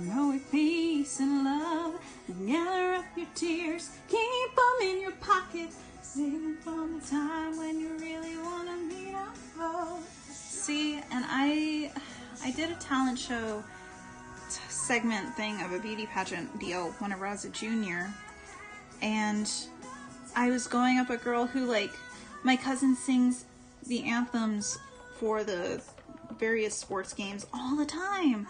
Know with peace and love, and gather up your tears, keep them in your pocket, save them from the time when you really want to meet up. See, and I did a talent show segment thing of a beauty pageant deal whenever I was a junior, and I was going up a girl who, like, my cousin sings the anthems for the various sports games all the time.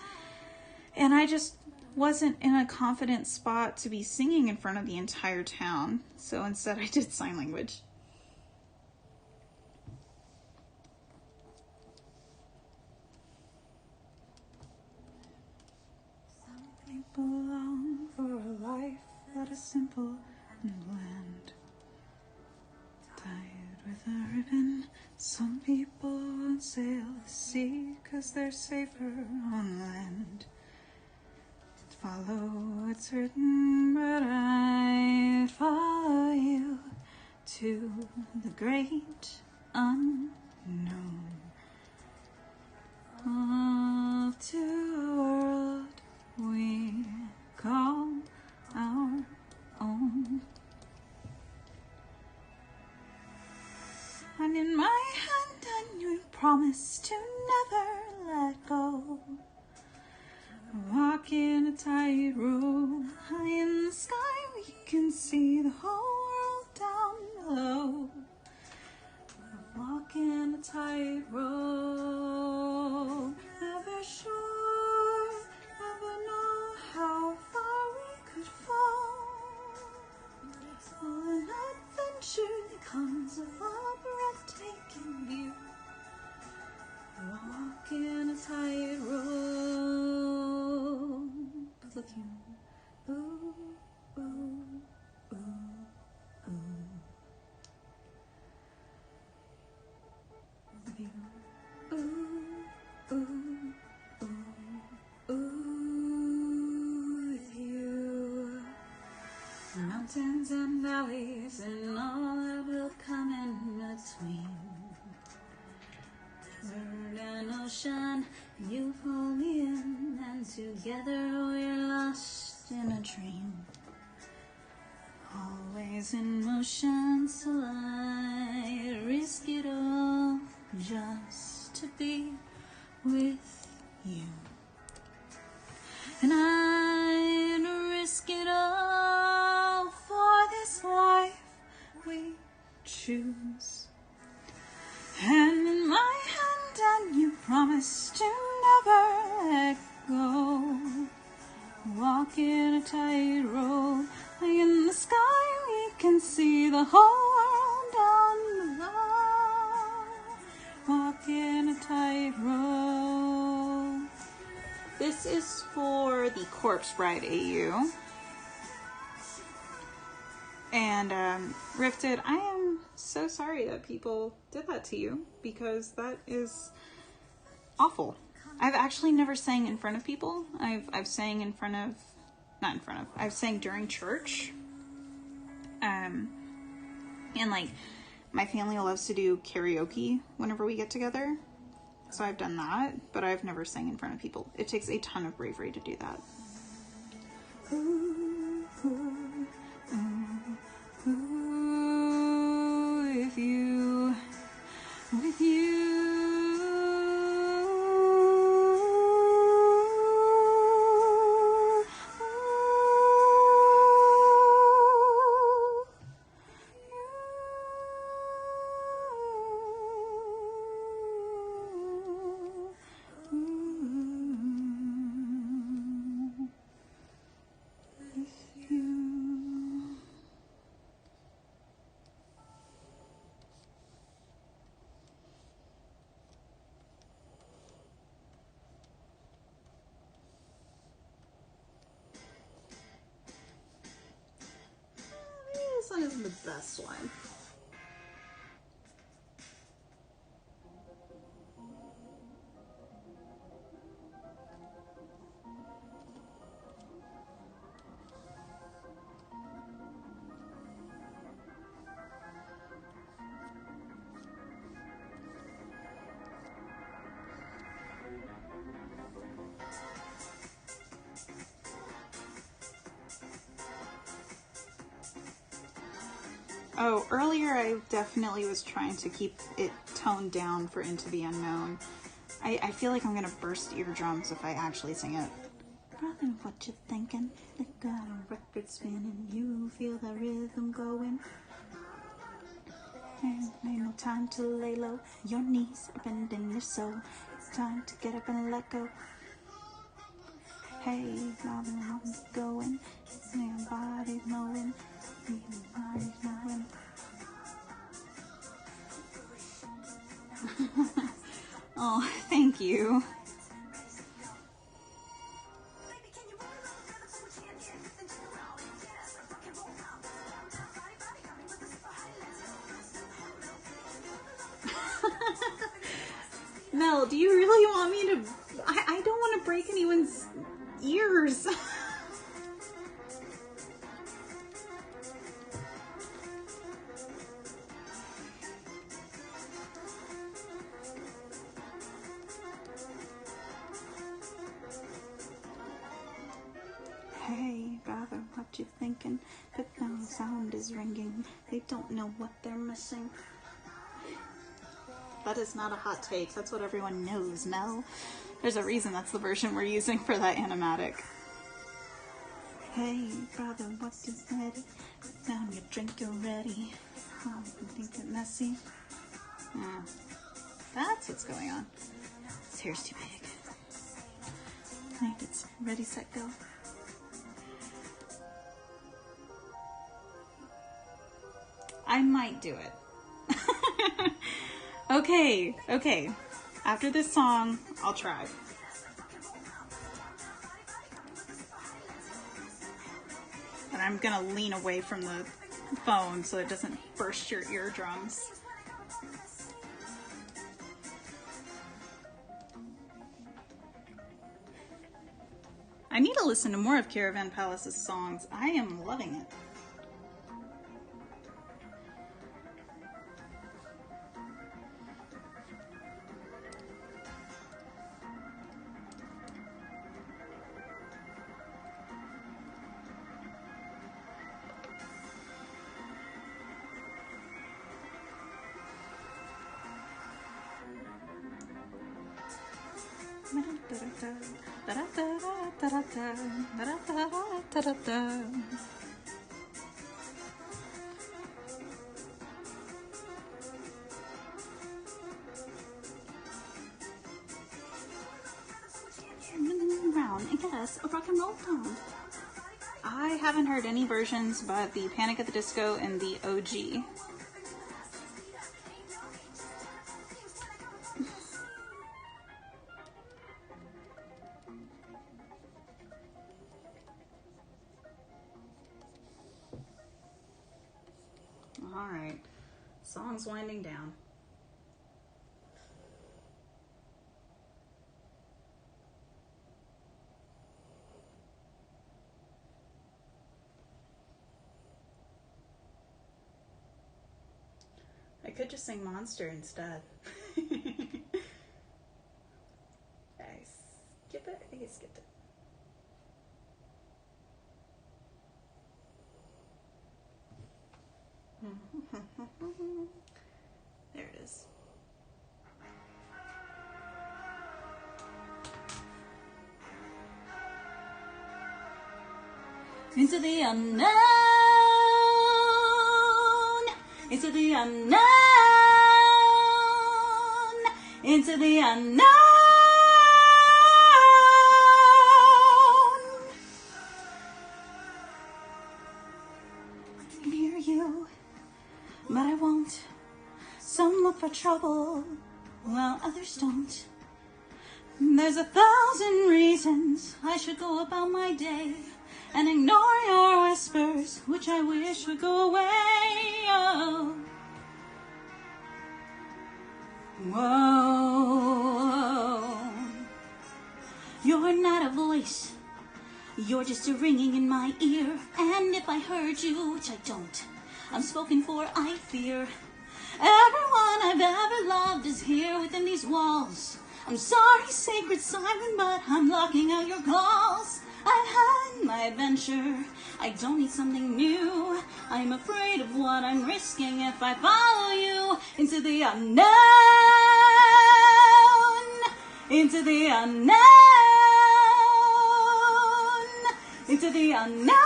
And I just wasn't in a confident spot to be singing in front of the entire town. So instead I did sign language. Some people long for a life that is simple and bland, tied with a ribbon. Some people sail the sea 'cause they're safer on land. Follow what's written, but I follow you to the great unknown, off to a world we call our own. And in my hand, and you promise to never let go. Walk in a tightrope, high in the sky, we can see the whole world down below. Walk in a tightrope, never sure, never know how far we could fall. All an adventure that comes with a breathtaking view. Walk in a tightrope. Look you. Ooh, ooh, ooh, ooh. With you. Ooh, ooh, ooh, ooh. With you. Mountains and valleys and all that will come in between. Bird and ocean, you pull me in, and together we're lost in a dream. Always in motion, so I risk it all just to be with you. And I'd risk it all for this life we choose. And in my hand, and you promise to never let go. Walk in a tightrope, in the sky we can see the whole world down below. Walk in a tightrope. This is for the Corpse Bride AU. And Rifted, I am so sorry that people did that to you, because that is awful. I've actually never sang in front of people. I've sang in front of, not in front of, I've sang during church. And like, my family loves to do karaoke whenever we get together. So I've done that, but I've never sang in front of people. It takes a ton of bravery to do that. Ooh, ooh, ooh, ooh, with you, with you. This one isn't the best one. Oh, earlier I definitely was trying to keep it toned down for Into the Unknown. I feel like I'm gonna burst eardrums if I actually sing it. Brother, what you thinking? They got a record spinning, you feel that rhythm going. And ain't no time to lay low, your knees are bending your soul. It's time to get up and let go. Hey, brother, what's going? Your body's knowing, your body's knowing. Oh, thank you. Mel, do you really want me to... I don't want to break anyone's ears. Hey, brother, what you thinking? But now the sound is ringing. They don't know what they're missing. That is not a hot take. That's what everyone knows, Mel. There's a reason that's the version we're using for that animatic. Hey, brother, what is ready? Put down your drink, you're ready. Oh, you think it messy? That's what's going on. His hair's too big. Right, it's ready, set, go. I might do it. Okay. After this song, I'll try. And I'm gonna lean away from the phone so it doesn't burst your eardrums. I need to listen to more of Caravan Palace's songs. I am loving it. Round, I guess, a rock and roll song. I haven't heard any versions but the Panic at the Disco and the OG. Alright, song's winding down. I could just sing Monster instead. I skip it? I think I skipped it. There it is. Into the unknown, into the unknown, into the unknown. I can hear you, but I won't. Some look for trouble, while others don't. There's 1,000 reasons I should go about my day and ignore your whispers, which I wish would go away. Oh. Whoa. You're not a voice, you're just a ringing in my ear. And if I heard you, which I don't, I'm spoken for, I fear. Everyone I've ever loved is here within these walls. I'm sorry, sacred Simon, but I'm locking out your calls. I've had my adventure. I don't need something new. I'm afraid of what I'm risking if I follow you into the unknown. Into the unknown. Into the unknown.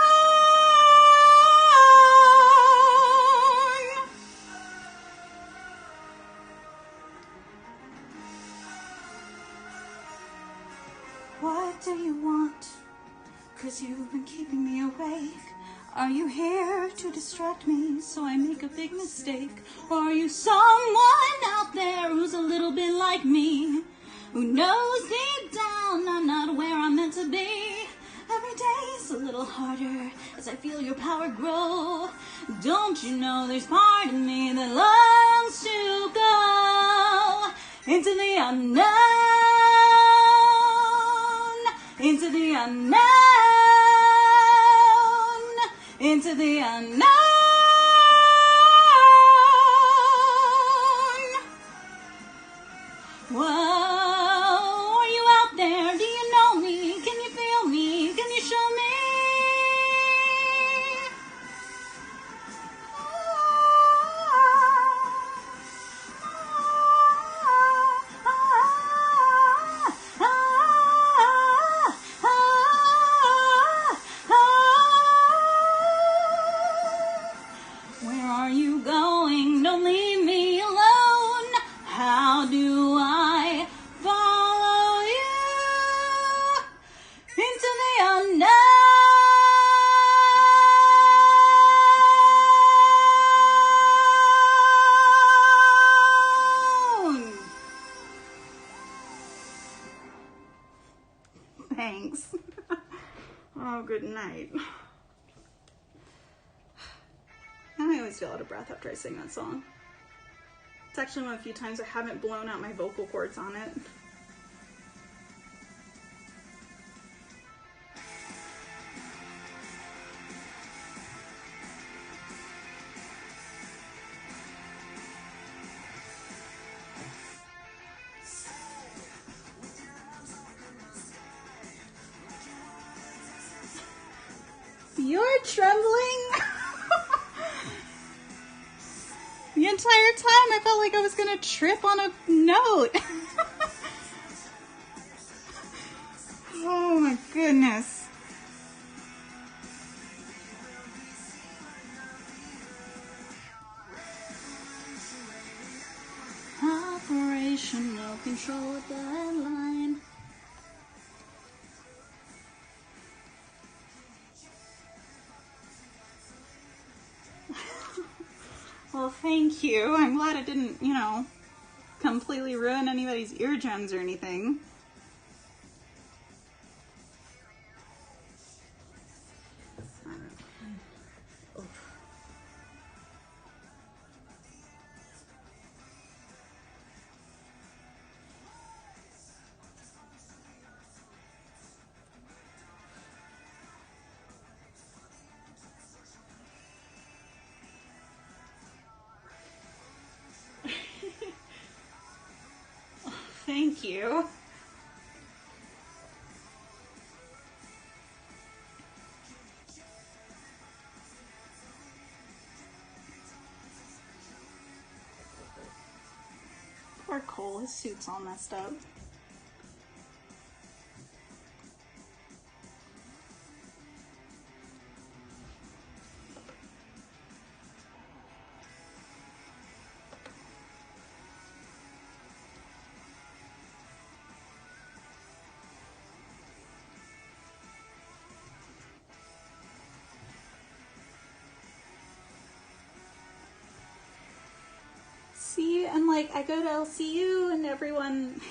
What do you want? 'Cause you've been keeping me awake. Are you here to distract me so I make a big mistake? Or are you someone out there who's a little bit like me? Who knows deep down I'm not where I'm meant to be? Every day's a little harder as I feel your power grow. Don't you know there's part of me that longs to go into the unknown, into the unknown, into the unknown. Whoa, are you out there? Do you know me? Can you feel me? Can you show me? Where are you going? Don't leave me alone. How do I follow you into the unknown? Thanks. Oh, good night. I always feel out of breath after I sing that song. It's actually one of the few times I haven't blown out my vocal cords on it. You're trembling? The entire time I felt like I was gonna trip on a note. Oh my goodness. Operational control at the headline. Well, thank you. I'm glad it didn't, completely ruin anybody's eardrums or anything. Thank you. Poor Cole, his suit's all messed up. See, and I go to LCU and everyone,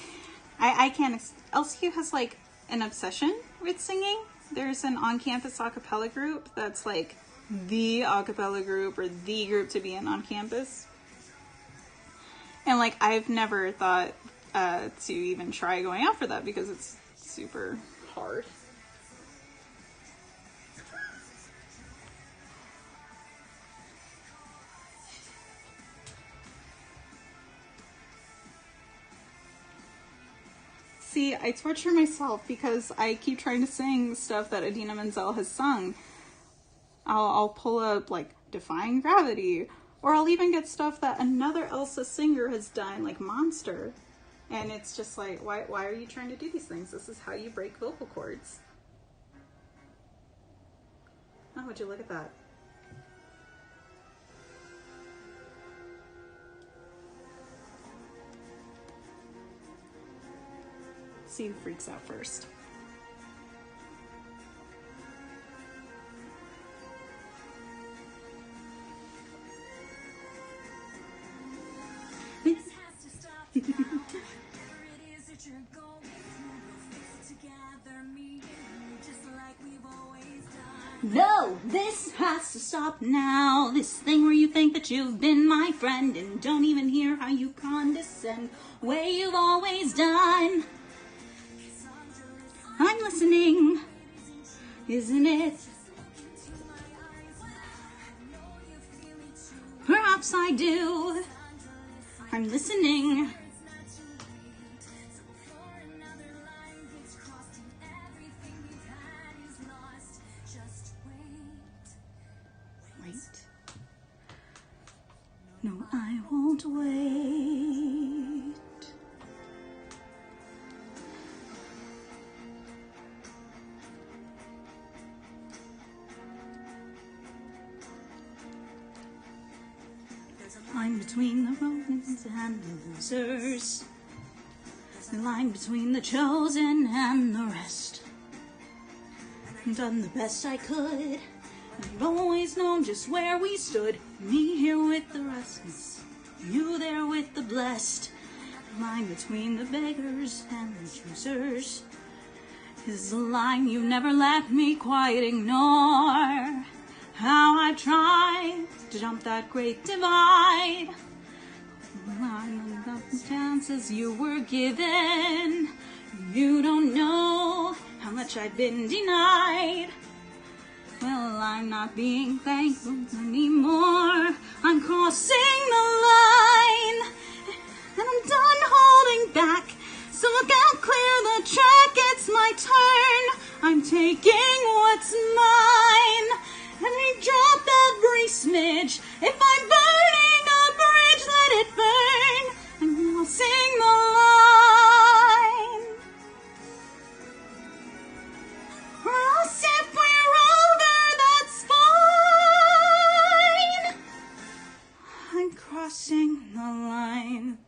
I can't, LCU has an obsession with singing. There's an on-campus a cappella group that's the a cappella group or the group to be in on campus. And I've never thought to even try going after that because it's super hard. See, I torture myself because I keep trying to sing stuff that Idina Menzel has sung. I'll pull up, like, Defying Gravity, or I'll even get stuff that another Elsa singer has done, like Monster. And it's just like, why are you trying to do these things? This is how you break vocal cords. Oh, would you look at that? See who freaks out first. No, this has to stop now. This thing where you think that you've been my friend and don't even hear how you condescend, way you've always done. I'm listening, isn't it? Perhaps I do. I'm listening. Wait. No, I won't wait. There's a line between the Romans and the losers. The line between the chosen and the rest. I've done the best I could. I've always known just where we stood. Me here with the restless, you there with the blessed. The line between the beggars and the choosers is the line you never let me quite ignore. How I tried to jump that great divide. The line of the chances you were given. You don't know how much I've been denied. Well, I'm not being thankful anymore. I'm crossing the line, and I'm done holding back. So look out, clear the track, it's my turn. I'm taking what's mine. Let me drop every smidge. If I'm burning a bridge, let it burn. I'm crossing the line. Or else if we're over, that's fine. I'm crossing the line.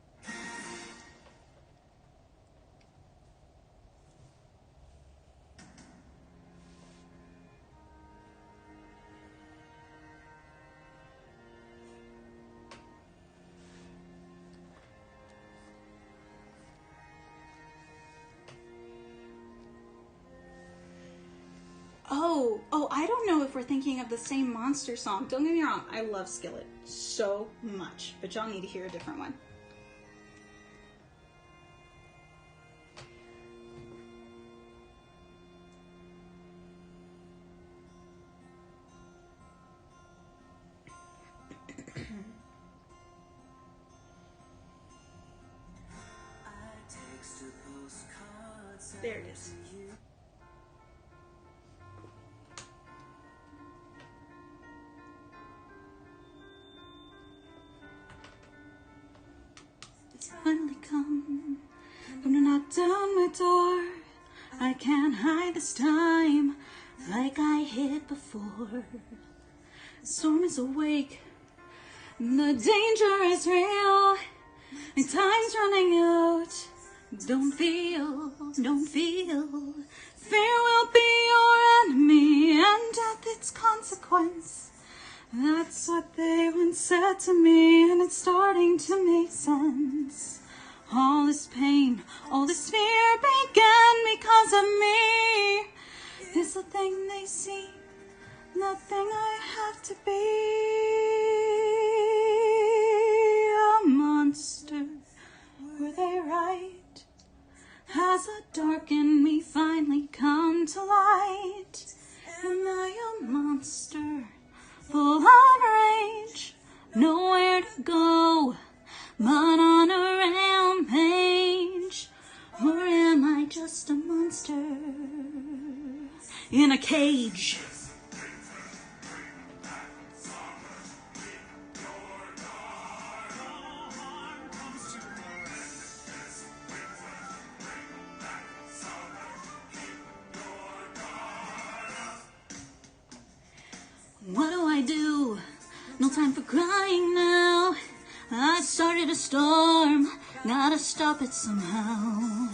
Oh, I don't know if we're thinking of the same Monster song. Don't get me wrong, I love Skillet so much, but y'all need to hear a different one. There it is. It's finally come to knock down my door. I can't hide this time like I hid before. The storm is awake, the danger is real, and time's running out. Don't feel, fear will be your enemy and death its consequence. That's what they once said to me, and it's starting to make sense. All this pain, all this fear began because of me. Is the thing they see, the thing I have to be. A monster, were they right? Has a dark in me finally come to light? Am I a monster, full of rage, nowhere to go but on a rampage? Or am I in a cage. What do I do? No time for crying now. I started a storm, gotta stop it somehow.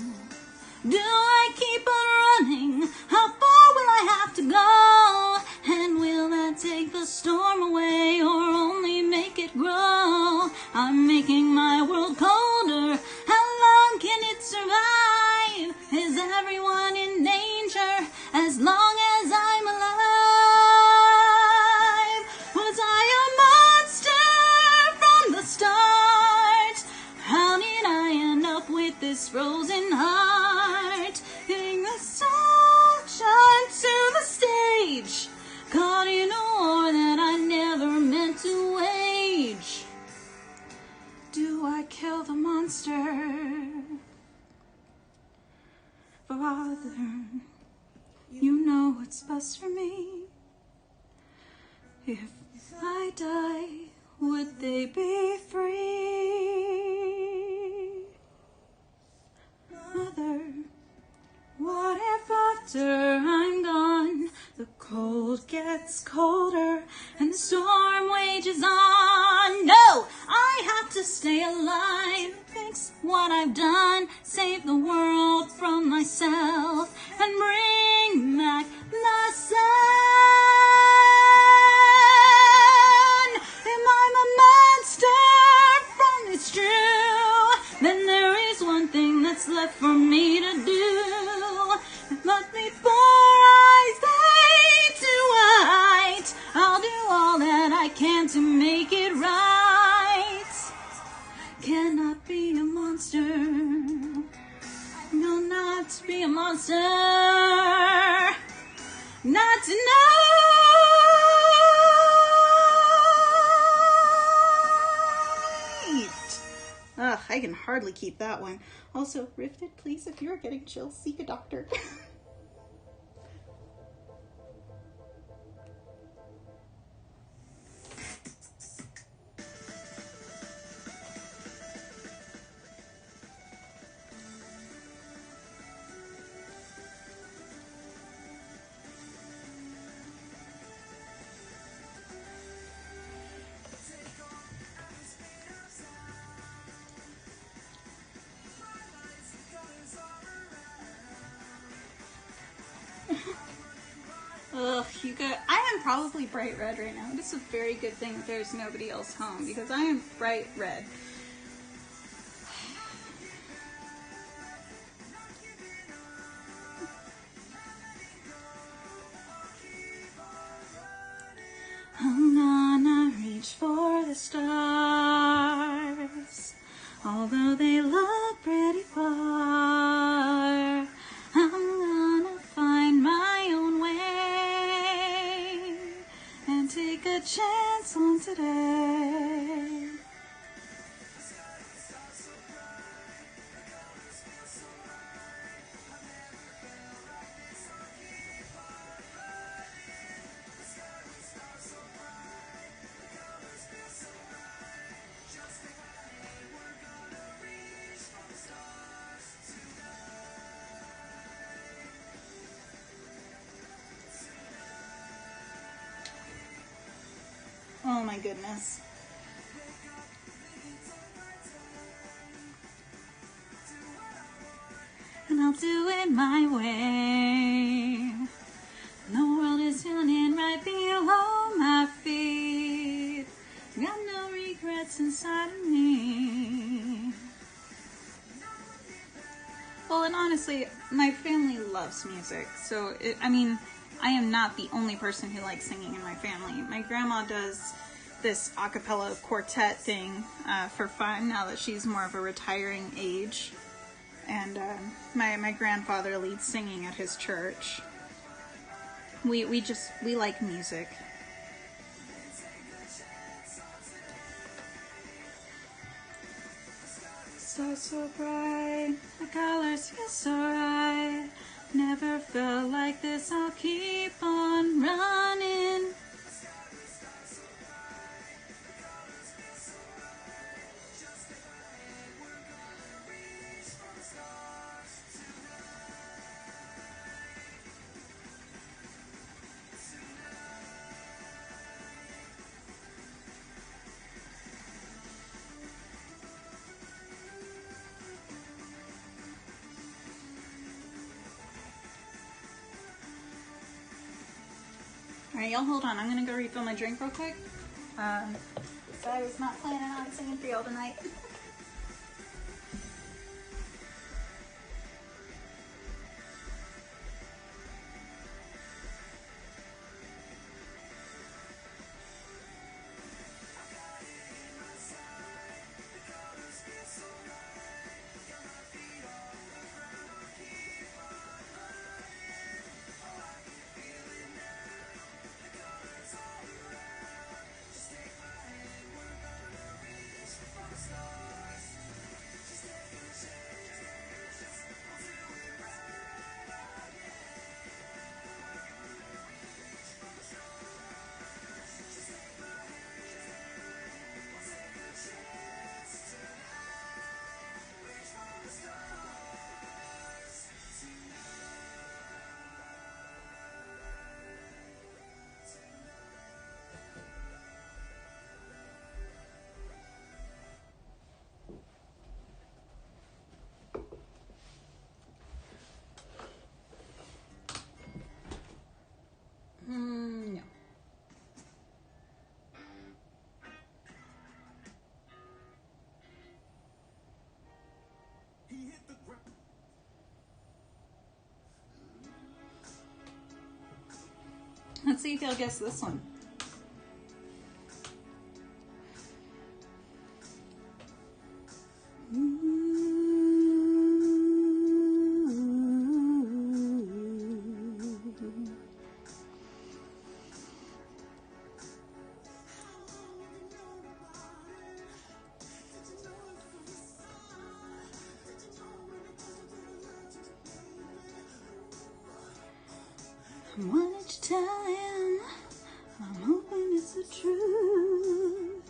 Do I keep on running? How far will I have to go? And will that take the storm away or only make it grow? I'm making my world colder. How long can it survive? Is everyone in danger as long as I'm alive? Was I a monster from the start? How did I end up with this frozen heart? Hitting the soldier to the stage, caught in a war that I never meant to wage. Do I kill the monster? Father, you know what's best for me. If I die, would they be free? Mother, what if after I'm gone, the cold gets colder and the storm wages on? No, I have to stay alive. Fix what I've done, save the world from myself, and bring back the sun. Am I a monster from it's true? Then there is one thing that's left for me to do. But before I say too white, I'll do all that I can to make it right. Cannot be a monster. No, not be a monster. Not tonight. Ugh, I can hardly keep that one. Also, Rifted, please, if you're getting chills, seek a doctor. Ugh, you got. I am probably bright red right now. It's a very good thing that there's nobody else home because I am bright red. I'm gonna reach for the stars, although they look pretty far. I'm gonna find my own way and take a chance on today. Oh my goodness. And I'll do it my way. The world is yawning right below my feet. Got no regrets inside of me. Well, and honestly, my family loves music. So, I am not the only person who likes singing in my family. My grandma does this a cappella quartet thing for fun now that she's more of a retiring age. And my grandfather leads singing at his church. We like music. Stars so bright, the colors feel so right. Never felt like this, I'll keep on running. Alright, y'all hold on. I'm gonna go refill my drink real quick. So I was not planning on singing for y'all tonight. No. Let's see if you'll guess this one. What did you tell him? I'm hoping it's the truth.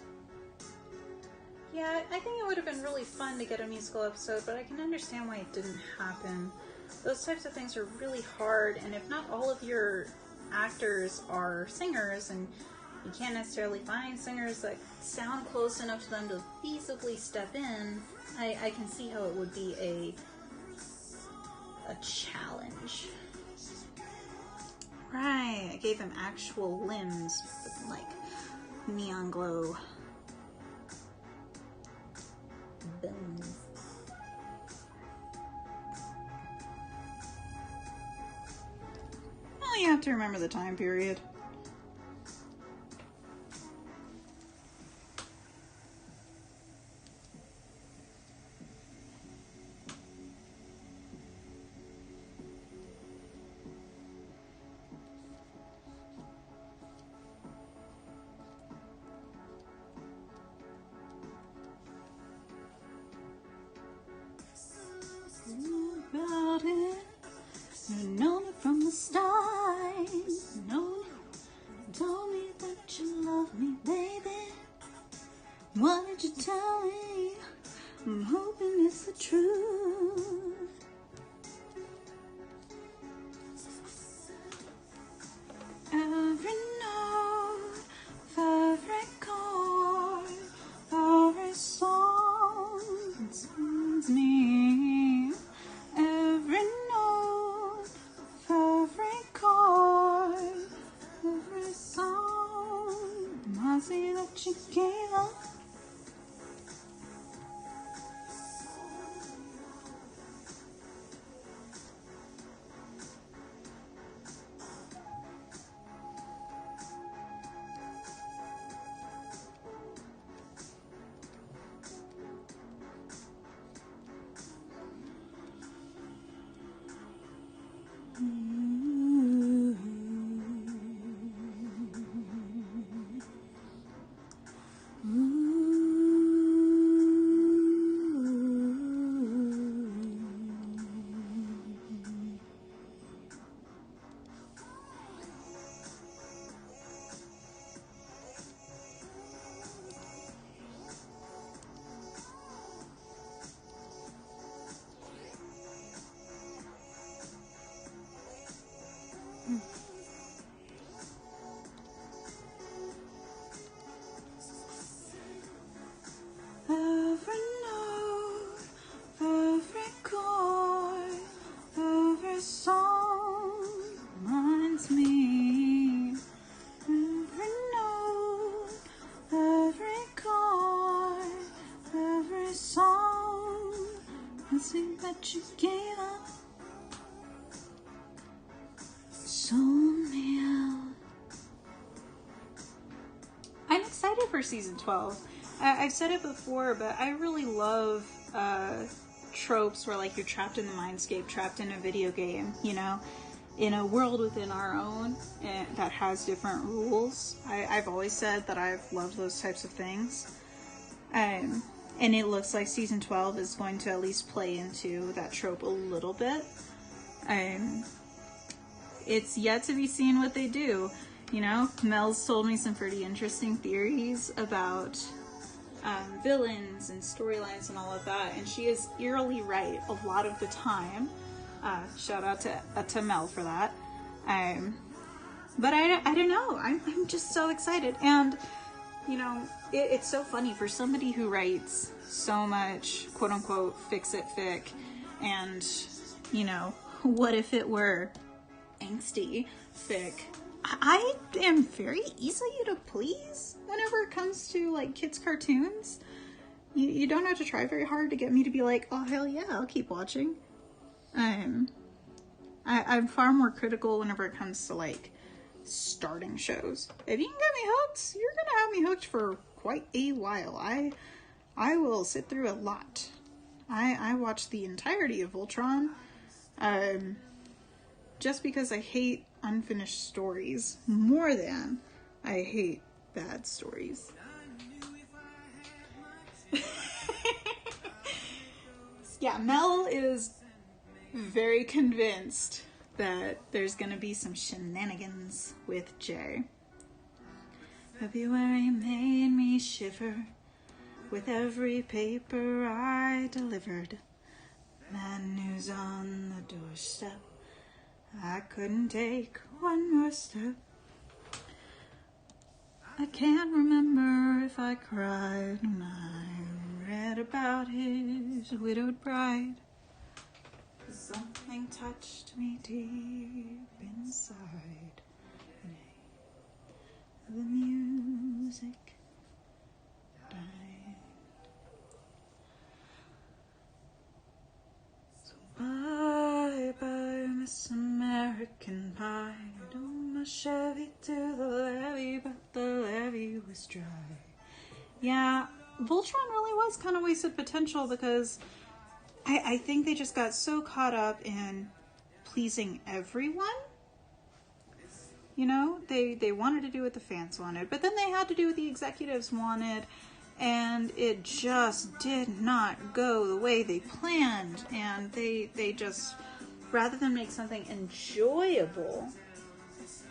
Yeah, I think it would have been really fun to get a musical episode, but I can understand why it didn't happen. Those types of things are really hard, and if not all of your actors are singers, and you can't necessarily find singers that sound close enough to them to feasibly step in, I can see how it would be a challenge. Right, I gave him actual limbs with like neon glow. Bones. Well, you have to remember the time period. About it, you know it from the start. No, told me that you love me, baby. What did you tell me? I'm hoping it's the truth. Every note, every chord, every song sings me. Every note, every chord, every song. I see that you gave up. that you gave up sold me out. I'm excited for season 12. I've said it before, but I really love tropes where like you're trapped in the mindscape, trapped in a video game, you know, in a world within our own that has different rules. I've always said that I've loved those types of things. And it looks like season 12 is going to at least play into that trope a little bit. It's yet to be seen what they do. You know, Mel's told me some pretty interesting theories about villains and storylines and all of that, and she is eerily right a lot of the time. Shout out to Mel for that. But I don't know. I'm just so excited. And, you know, it's so funny for somebody who writes so much quote-unquote fix-it fic and, you know, what if it were angsty fic. I am very easy to please whenever it comes to like kids cartoons. You don't have to try very hard to get me to be like, oh hell yeah, I'll keep watching. I'm far more critical whenever it comes to like starting shows. If you can get me hooked, you're gonna have me hooked for quite a while. I will sit through a lot. I watched the entirety of Voltron. Just because I hate unfinished stories more than I hate bad stories. Yeah, Mel is very convinced that there's gonna be some shenanigans with Jay. February made me shiver with every paper I delivered. Bad news on the doorstep. I couldn't take one more step. I can't remember if I cried when I read about his widowed bride. Something touched me deep inside. The music died. So bye bye, Miss American Pie. Drove my Chevy to the levee, but the levee was dry. Yeah, Voltron really was kind of wasted potential because I think they just got so caught up in pleasing everyone. You know, they wanted to do what the fans wanted, but then they had to do what the executives wanted, and it just did not go the way they planned. And they just, rather than make something enjoyable,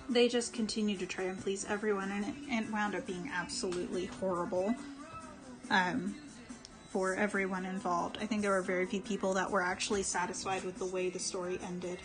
they just continued to try and please everyone, and it wound up being absolutely horrible for everyone involved. I think there were very few people that were actually satisfied with the way the story ended.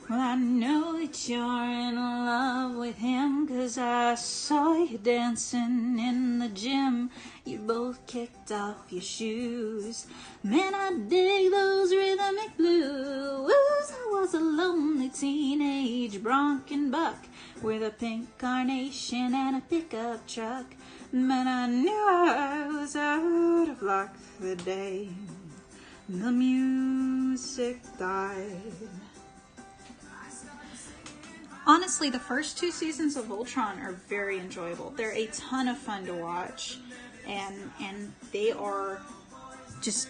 Well, I know that you're in love with him, 'cause I saw you dancing in the gym. You both kicked off your shoes. Man, I dig those rhythmic blues. I was a lonely teenage bronc buck with a pink carnation and a pickup truck. Man, I knew I was out of luck the day the music died. Honestly, the first 2 seasons of Voltron are very enjoyable. They're a ton of fun to watch, and they are just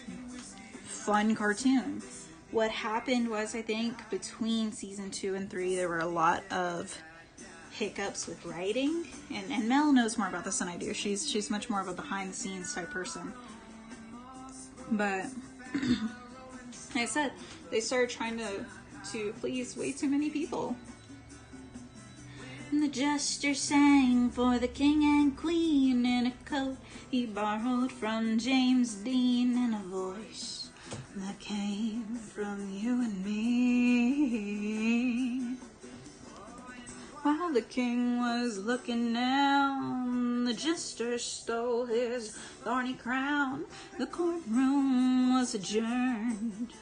fun cartoons. What happened was, I think, between season 2 and 3, there were a lot of hiccups with writing, and Mel knows more about this than I do. She's much more of a behind-the-scenes type person. But, like I said, they started trying to please way too many people. And the jester sang for the king and queen in a coat he borrowed from James Dean, and a voice that came from you and me. While the king was looking down, the jester stole his thorny crown. The courtroom was adjourned.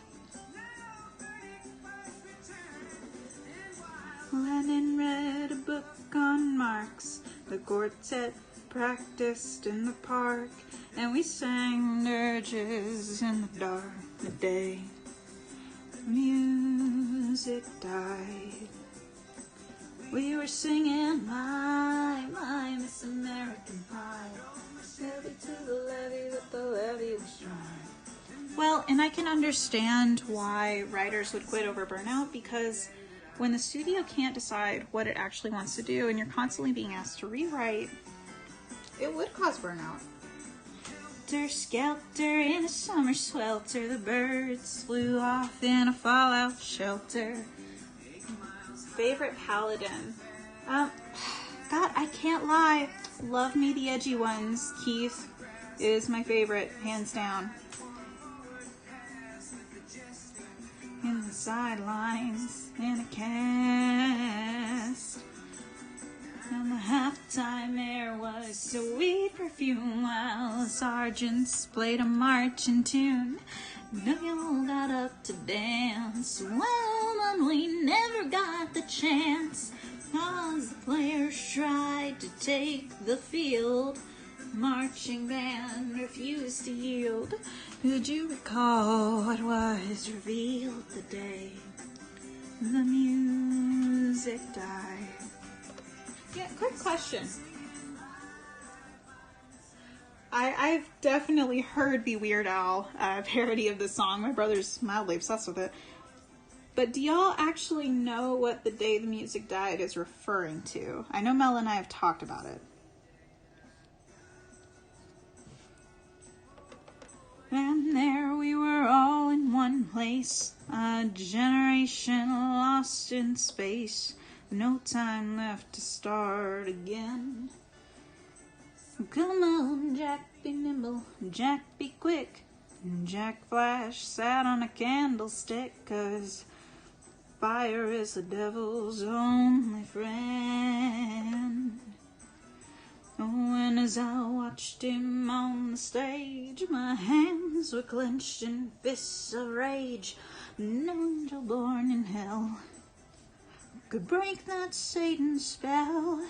Lenin read a book on Marx. The quartet practiced in the park, and we sang dirges in the dark the day the music died. We were singing my Miss American Pie. Levy to the levee, but the levee was dry. Well, and I can understand why writers would quit over burnout, because when the studio can't decide what it actually wants to do and you're constantly being asked to rewrite, it would cause burnout. Helter skelter in a summer swelter, the birds flew off in a fallout shelter. Favorite Paladin? God, I can't lie. Love me the edgy ones. Keith is my favorite, hands down. In the sidelines, in a cast, and the halftime air was sweet perfume while the sergeants played a marching tune. We all got up to dance. Well, but we never got the chance, cause the players tried to take the field. Marching band refused to yield. Could you recall what was revealed the day the music died? Yeah, quick question. I've definitely heard the Weird Al parody of the song. My brother's mildly obsessed with it. But do y'all actually know what the day the music died is referring to? I know Mel and I have talked about it. And there we were all in one place, a generation lost in space, no time left to start again. Come on, Jack, be nimble, Jack, be quick. Jack Flash sat on a candlestick, 'cause fire is the devil's only friend. Oh, and as I watched him on the stage, my hands were clenched in fists of rage. No angel born in hell could break that Satan spell.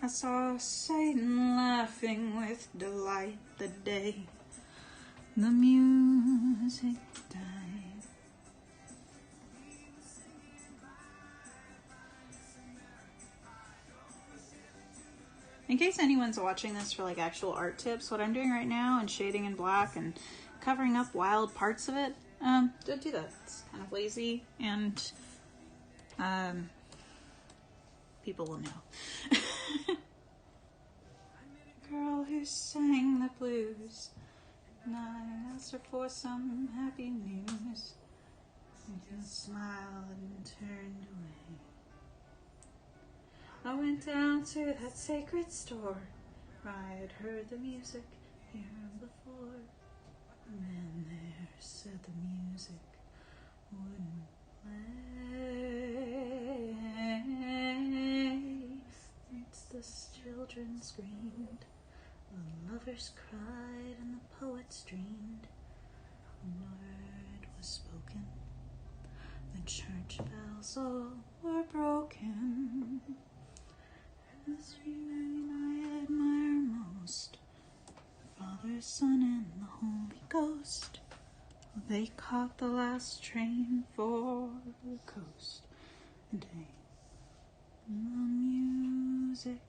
I saw Satan laughing with delight the day the music died. In case anyone's watching this for like actual art tips, what I'm doing right now and shading in black and covering up wild parts of it, don't do that. It's kind of lazy, and people will know. Girl who sang the blues, and I asked her for some happy news, and she smiled and turned away. I went down to that sacred store where I had heard the music here before. The man there said the music wouldn't play. Once the children screamed, the lovers cried, and the poets dreamed. No word was spoken. The church bells all were broken. This reunion I admire most, Father, Son, and the Holy Ghost. They caught the last train for the coast. Day the music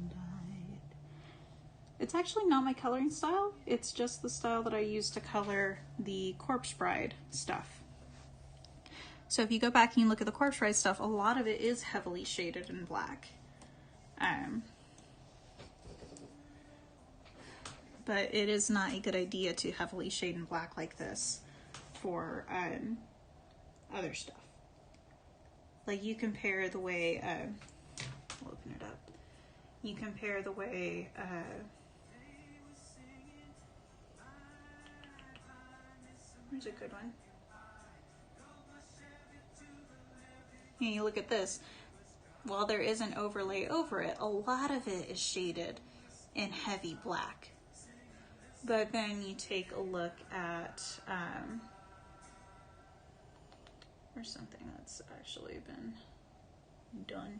died. It's actually not my coloring style. It's just the style that I use to color the Corpse Bride stuff. So if you go back and you look at the Corpse Bride stuff, a lot of it is heavily shaded in black. But it is not a good idea to heavily shade in black like this for other stuff. Like you compare the way, we'll open it up. You compare the way, here's a good one. And you look at this. While there is an overlay over it, a lot of it is shaded in heavy black. But then you take a look at or something that's actually been done.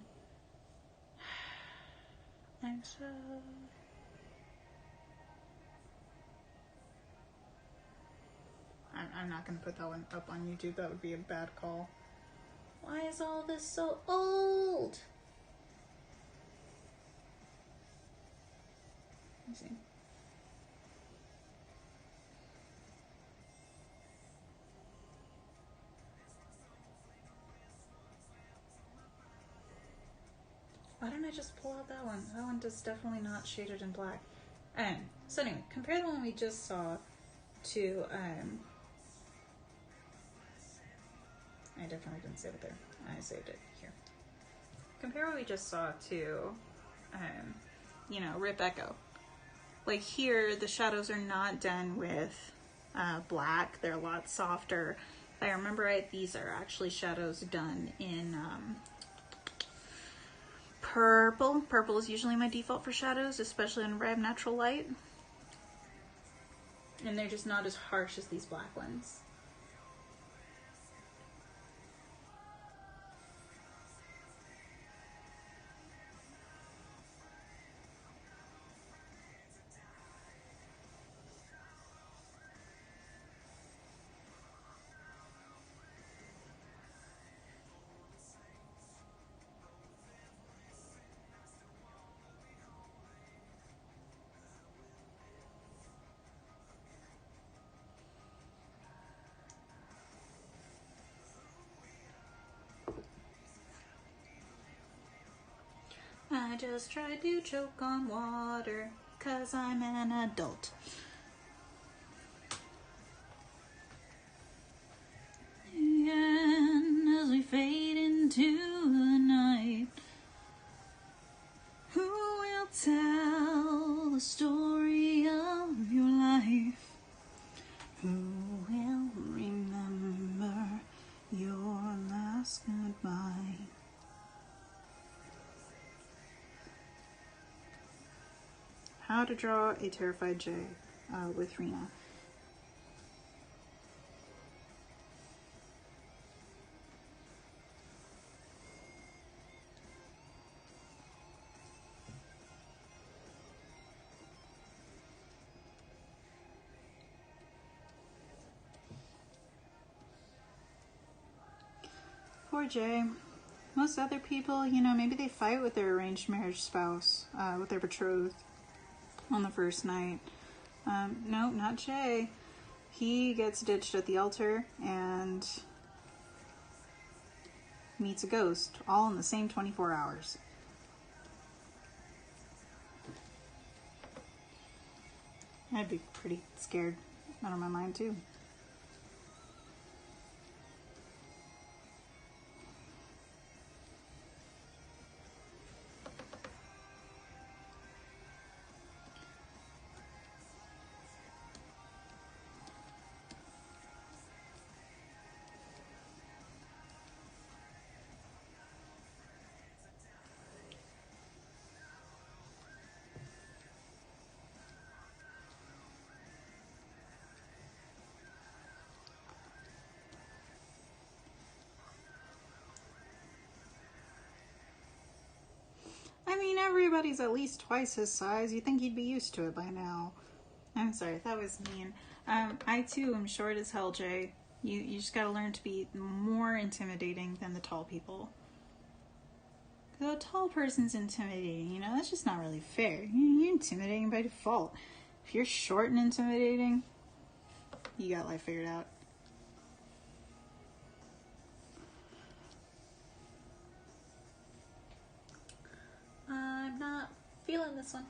I'm so... I'm not gonna put that one up on YouTube. That would be a bad call. Why is all this so old? Let me see. Why didn't I just pull out that one? That one is definitely not shaded in black. So anyway, compare the one we just saw to, I definitely didn't save it there. I saved it here. Compare what we just saw to, Rip Echo. Like here, the shadows are not done with black. They're a lot softer. If I remember right, these are actually shadows done in purple. Purple is usually my default for shadows, especially in red natural light. And they're just not as harsh as these black ones. I just tried to choke on water, 'cause I'm an adult. And as we fade into the night, who will tell the story of your life? Who will remember your last goodbye? How to draw a terrified jay with Rena. Poor Jay. Most other people, maybe they fight with their arranged marriage spouse, with their betrothed on the first night. No, not Jay. He gets ditched at the altar and meets a ghost, all in the same 24 hours. I'd be pretty scared out of my mind, too. I mean, everybody's at least twice his size. You'd think he'd be used to it by now. I'm sorry, that was mean. I too am short as hell, Jay. You just gotta learn to be more intimidating than the tall people. Because a tall person's intimidating, that's just not really fair. You're intimidating by default. If you're short and intimidating, you got life figured out. I'm not feeling this one.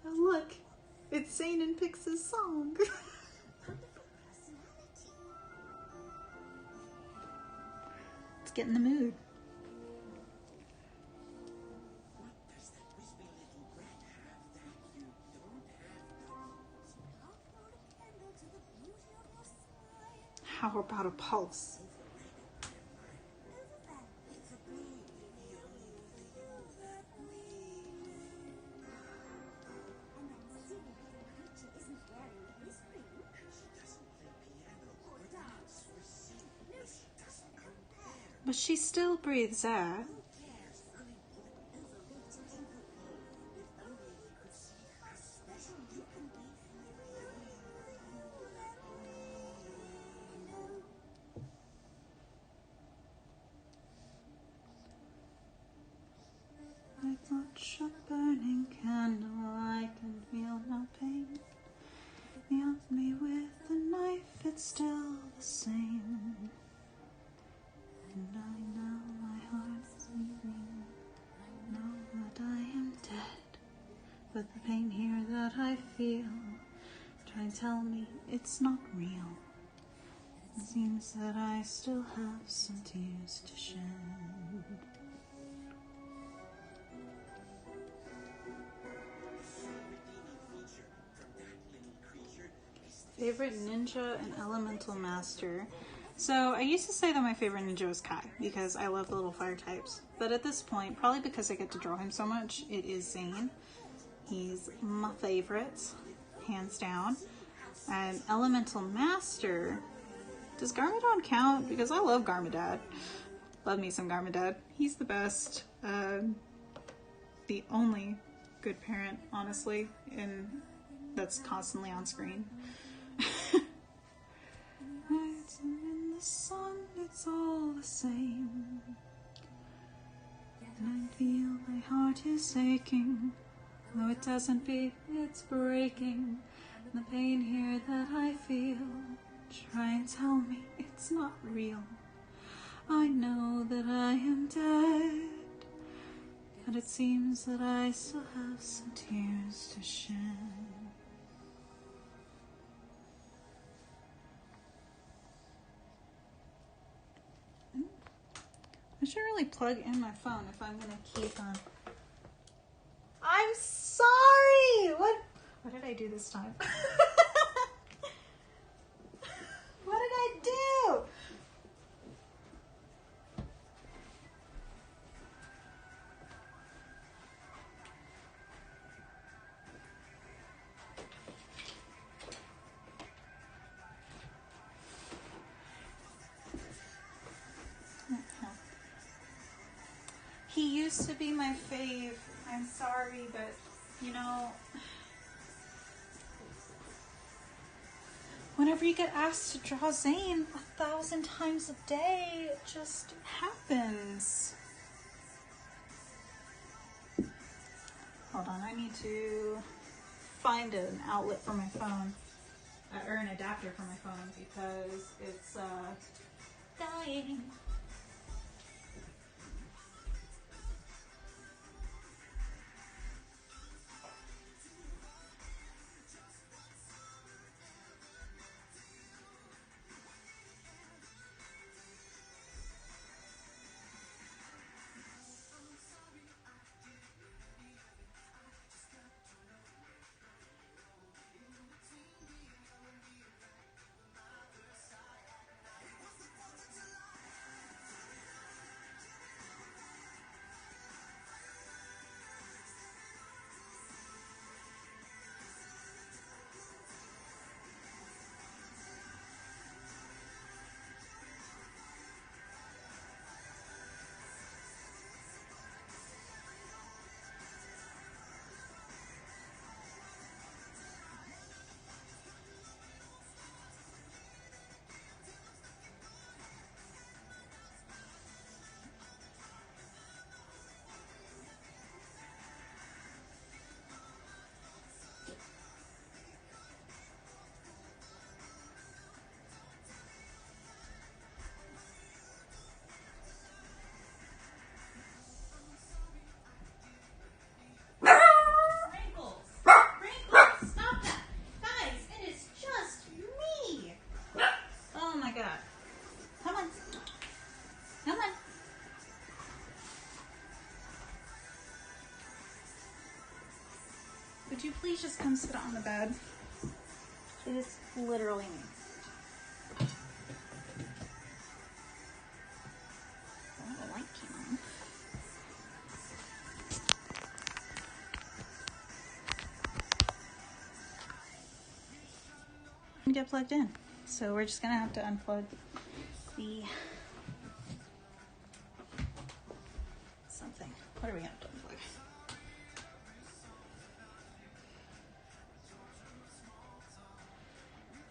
Oh, look. It's Zane and Pix's song. Let's get in the mood. How about a pulse? But she still breathes out. Like watch a burning candle, I can feel no pain. Beyond me with a knife, it's still the same. And I know my heart's leaving, I know that I am dead. But the pain here that I feel, try and tell me it's not real. It seems that I still have some tears to shed. Favorite ninja and elemental master. So I used to say that my favorite ninja was Kai because I love the little fire types. But at this point, probably because I get to draw him so much, it is Zane. He's my favorite, hands down. And elemental master. Does Garmadon count? Because I love Garmadad. Love me some Garmadad. He's the best. The only good parent, honestly, that's constantly on screen. Nights in the sun, it's all the same. And I feel my heart is aching. Though it doesn't beat, it's breaking. And the pain here that I feel, try and tell me it's not real. I know that I am dead, but it seems that I still have some tears to shed. I should really plug in my phone if I'm gonna keep on. I'm sorry! What did I do this time? What did I do? He used to be my fave. I'm sorry, but you know, whenever you get asked to draw Zane 1,000 times a day, it just happens. Hold on, I need to find an outlet for my phone, or an adapter for my phone, because it's dying. Would you please just come sit on the bed? It is literally me. Oh, the light came on. Get plugged in. So we're just gonna have to unplug the What are we gonna unplug?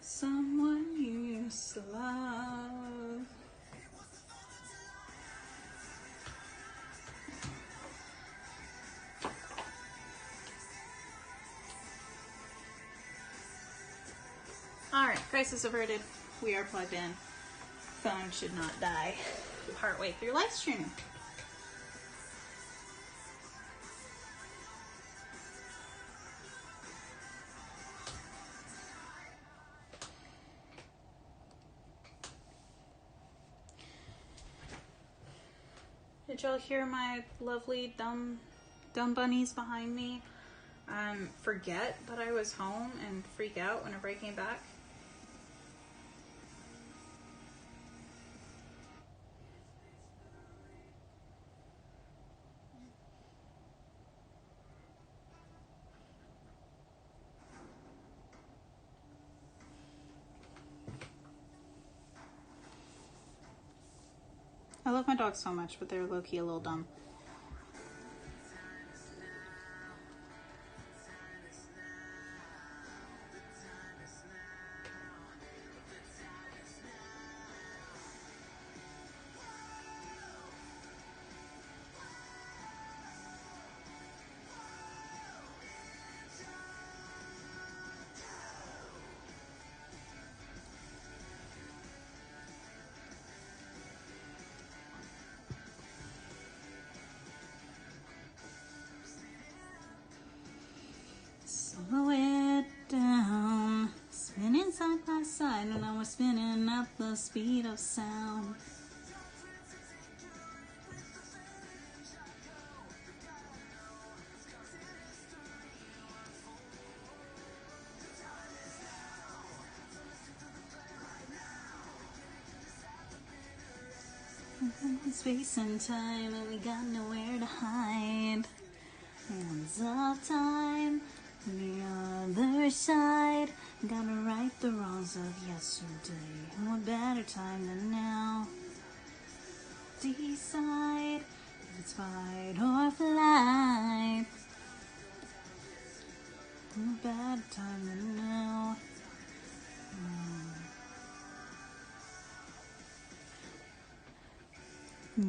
Someone you used to love. Alright, crisis averted. We are plugged in. Phone should not die partway through live streaming. Did y'all hear my lovely dumb bunnies behind me forget that I was home and freak out whenever I came back? I love my dogs so much, but they're low-key a little dumb. Slow it down, spinning side by side, and now we're spinning at the speed of sound. Space and time, and we got nowhere to hide. Hands of time, on the other side. Gotta right the wrongs of yesterday. What better time than now? Decide if it's fight or flight. What better time than now?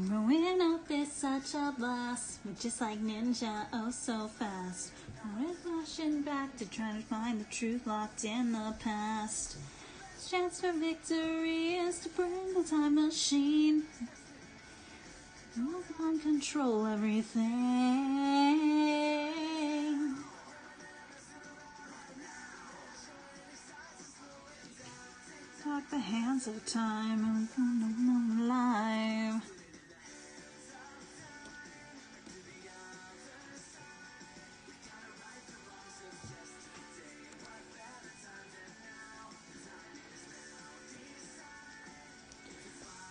Growing up is such a blast, but just like ninja, oh so fast. Always flashing back to try to find the truth locked in the past. Chance for victory is to bring the time machine. Move on, control everything. Talk the hands of time and come alive.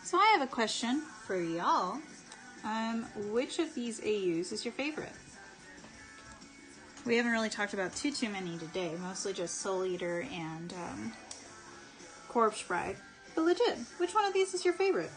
So I have a question for y'all. Which of these AUs is your favorite? We haven't really talked about too many today, mostly just Soul Eater and Corpse Bride. But legit, which one of these is your favorite?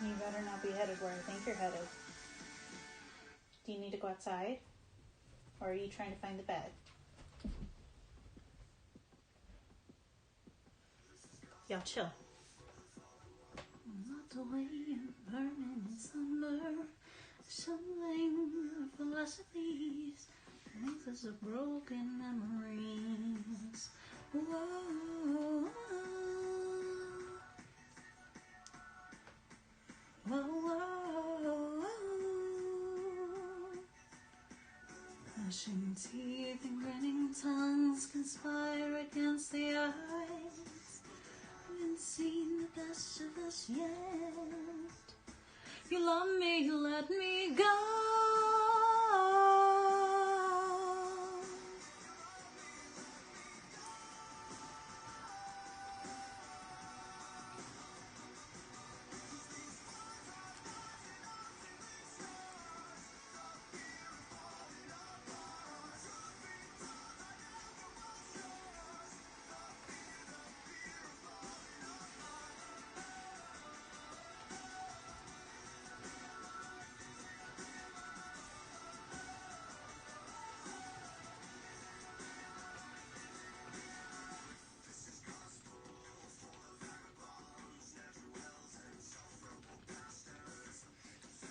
You better not be headed where I think you're headed. Do you need to go outside? Or are you trying to find the bed? Y'all chill. Locked away and burning in summer. Something philosophies makes us of broken memories. Whoa, whoa, whoa. Gnashing teeth and grinning tongues conspire against the odds. Haven't seen the best of us yet. You love me, you let me go.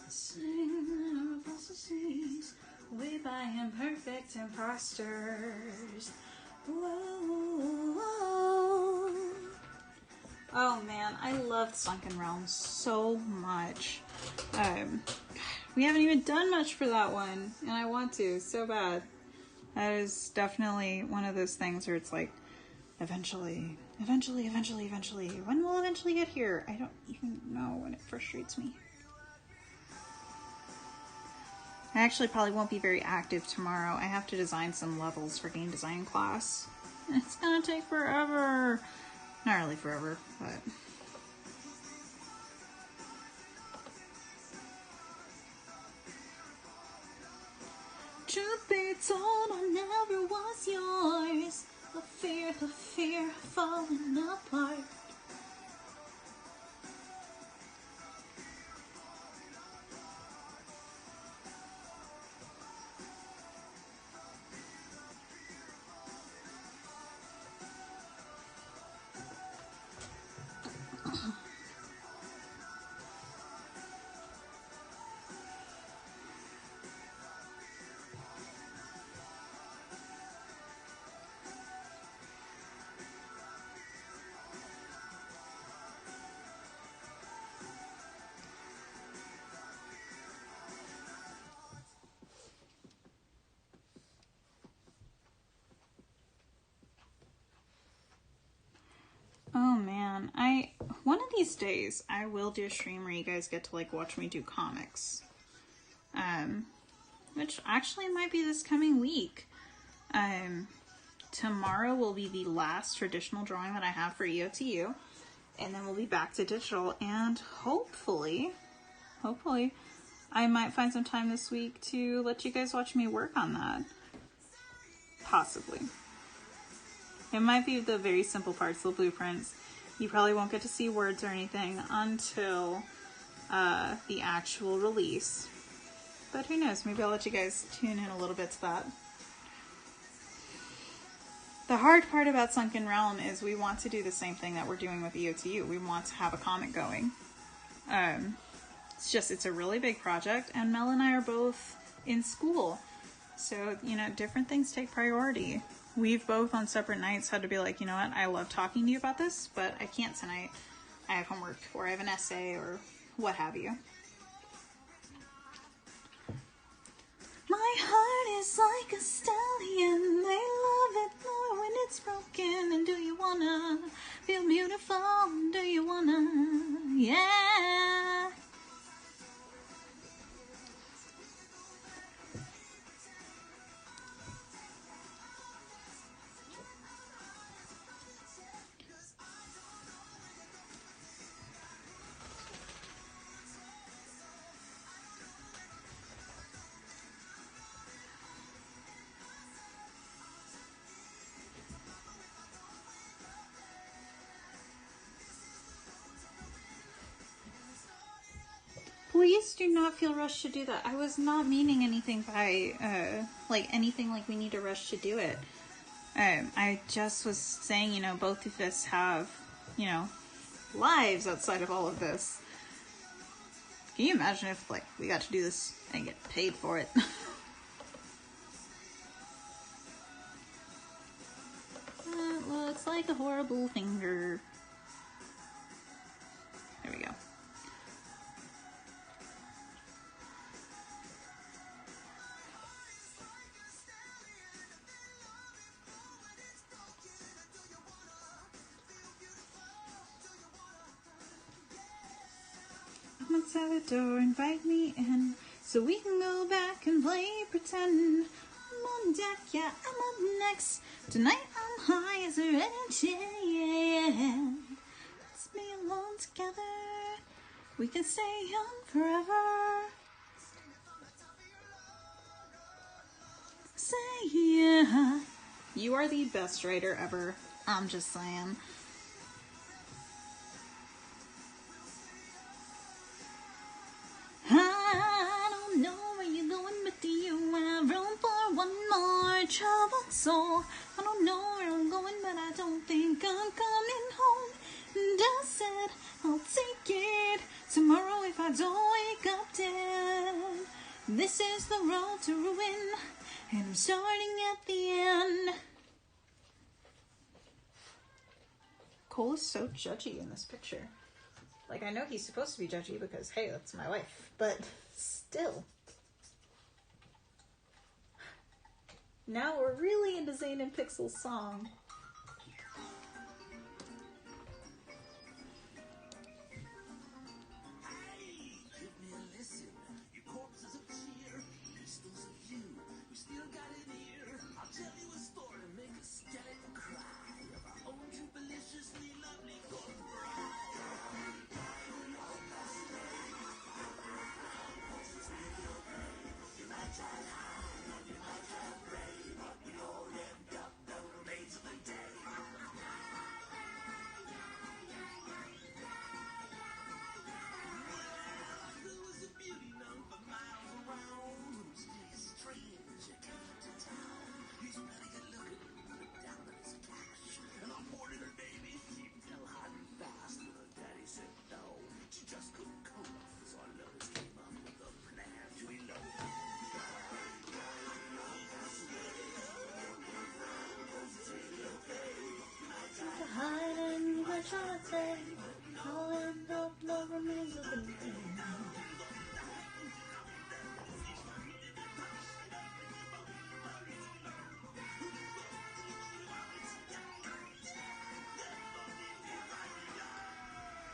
Sing our falsities, way by imperfect imposters. Whoa, whoa. Oh man, I love Sunken Realms so much. We haven't even done much for that one, and I want to so bad. That is definitely one of those things where it's like, eventually. When will eventually get here? I don't even know, when it frustrates me. I actually probably won't be very active tomorrow. I have to design some levels for game design class. It's gonna take forever. Not really forever, but... Truth be told, I never was yours. The fear of falling apart. Oh man, one of these days I will do a stream where you guys get to like watch me do comics. Which actually might be this coming week. Tomorrow will be the last traditional drawing that I have for EOTU, and then we'll be back to digital, and hopefully I might find some time this week to let you guys watch me work on that. Possibly. It might be the very simple parts, the blueprints. You probably won't get to see words or anything until the actual release. But who knows, maybe I'll let you guys tune in a little bit to that. The hard part about Sunken Realm is we want to do the same thing that we're doing with EOTU. We want to have a comic going. It's a really big project, and Mel and I are both in school. So, different things take priority. We've both on separate nights had to be like, you know what, I love talking to you about this, but I can't tonight. I have homework, or I have an essay, or what have you. My heart is like a stallion. They love it more when it's broken. And do you wanna feel beautiful? Do you wanna? Yeah. Please do not feel rushed to do that. I was not meaning anything by, anything like we need to rush to do it. I just was saying, both of us have you know, lives outside of all of this. Can you imagine if, like, we got to do this and get paid for it? That looks like a horrible finger. There we go. Let's have a door, invite me in, so we can go back and play pretend. I'm on deck, yeah, I'm up next. Tonight I'm high as a energy, yeah. Let's be alone together. We can stay young forever. Say yeah. You are the best writer ever. I'm just saying. I don't know where you're going, but do you have room for one more troubled soul? I don't know where I'm going, but I don't think I'm coming home. And I said I'll take it tomorrow if I don't wake up dead. This is the road to ruin, and I'm starting at the end. Cole is so judgy in this picture. Like, I know he's supposed to be judgy because, hey, that's my wife, but still. Now we're really into Zane and Pixel's song.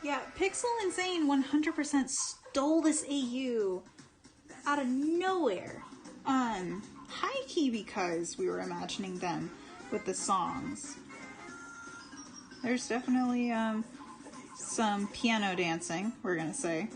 Yeah, Pixel and Zane 100% stole this AU out of nowhere. High key because we were imagining them with the songs. There's definitely some piano dancing, we're gonna say.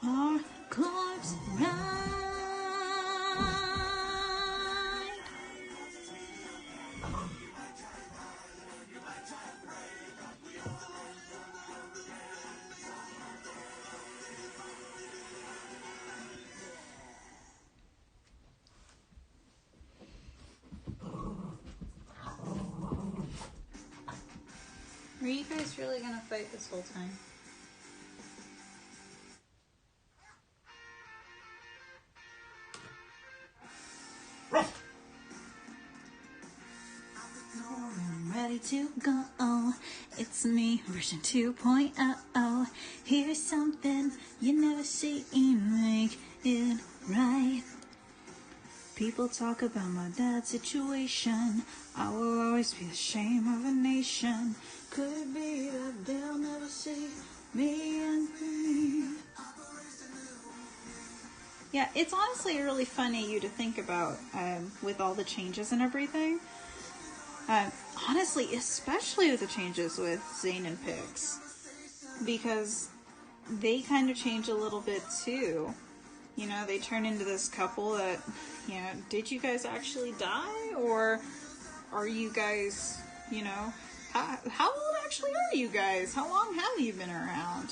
Our corpse ride. Were you guys really gonna fight this whole time? I'm ready to go. It's me, version 2.0. Here's something you never seen. Make it right. People talk about my dad's situation. I will always be the shame of a nation. Could it be that they'll never see me in pain? Yeah, it's honestly really funny you to think about with all the changes and everything. Honestly, especially with the changes with Zayn and Pix, because they kind of change a little bit too. You know, they turn into this couple that, you know, did you guys actually die? Or are you guys, you know, how old actually are you guys? How long have you been around?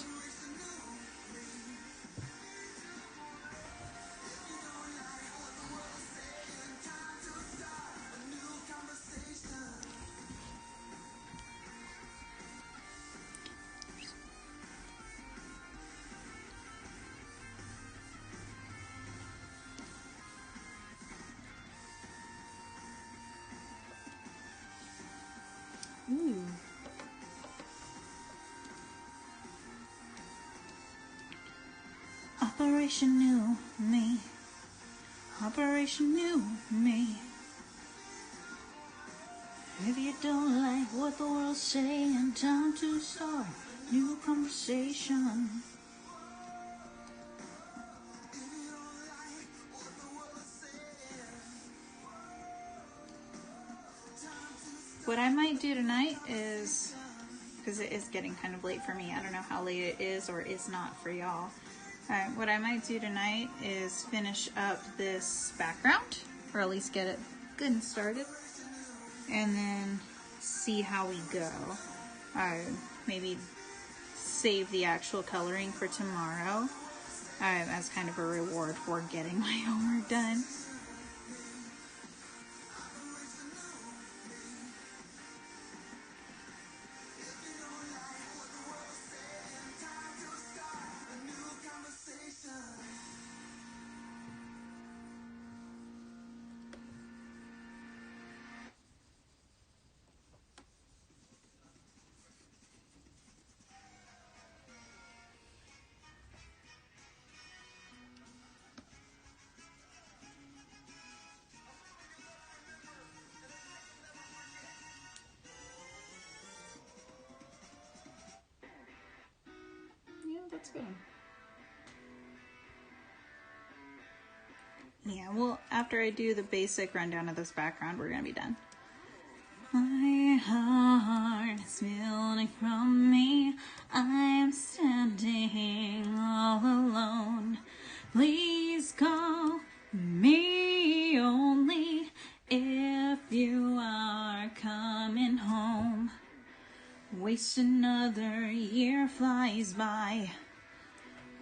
Ooh. Operation New Me. Operation New Me. If you don't like what the world's saying, time to start a new conversation. What I might do tonight is, because it is getting kind of late for me, I don't know how late it is or is not for y'all. What I might do tonight is finish up this background, or at least get it good and started, and then see how we go. Maybe save the actual coloring for tomorrow as kind of a reward for getting my homework done. That's good. Yeah, well, after I do the basic rundown of this background, we're gonna be done. My heart is building from me. I'm standing all alone. Please call me only if you are coming home. Waste another year flies by.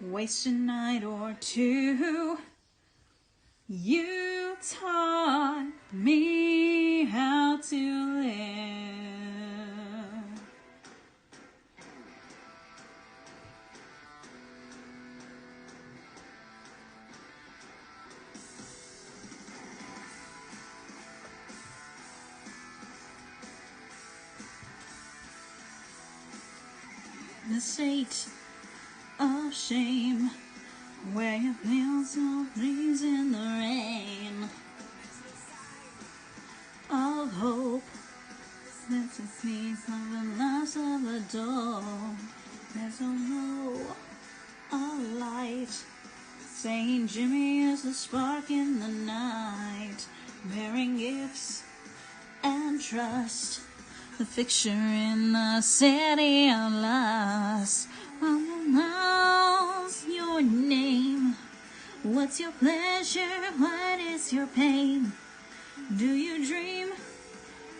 Waste a night or two. You taught me how to live. The state of shame, where you feel so pleased in the rain of hope. That's a piece of the last of the door. There's a light saying Jimmy is the spark in the night, bearing gifts and trust, the fixture in the city of lust. How's your name? What's your pleasure? What is your pain? Do you dream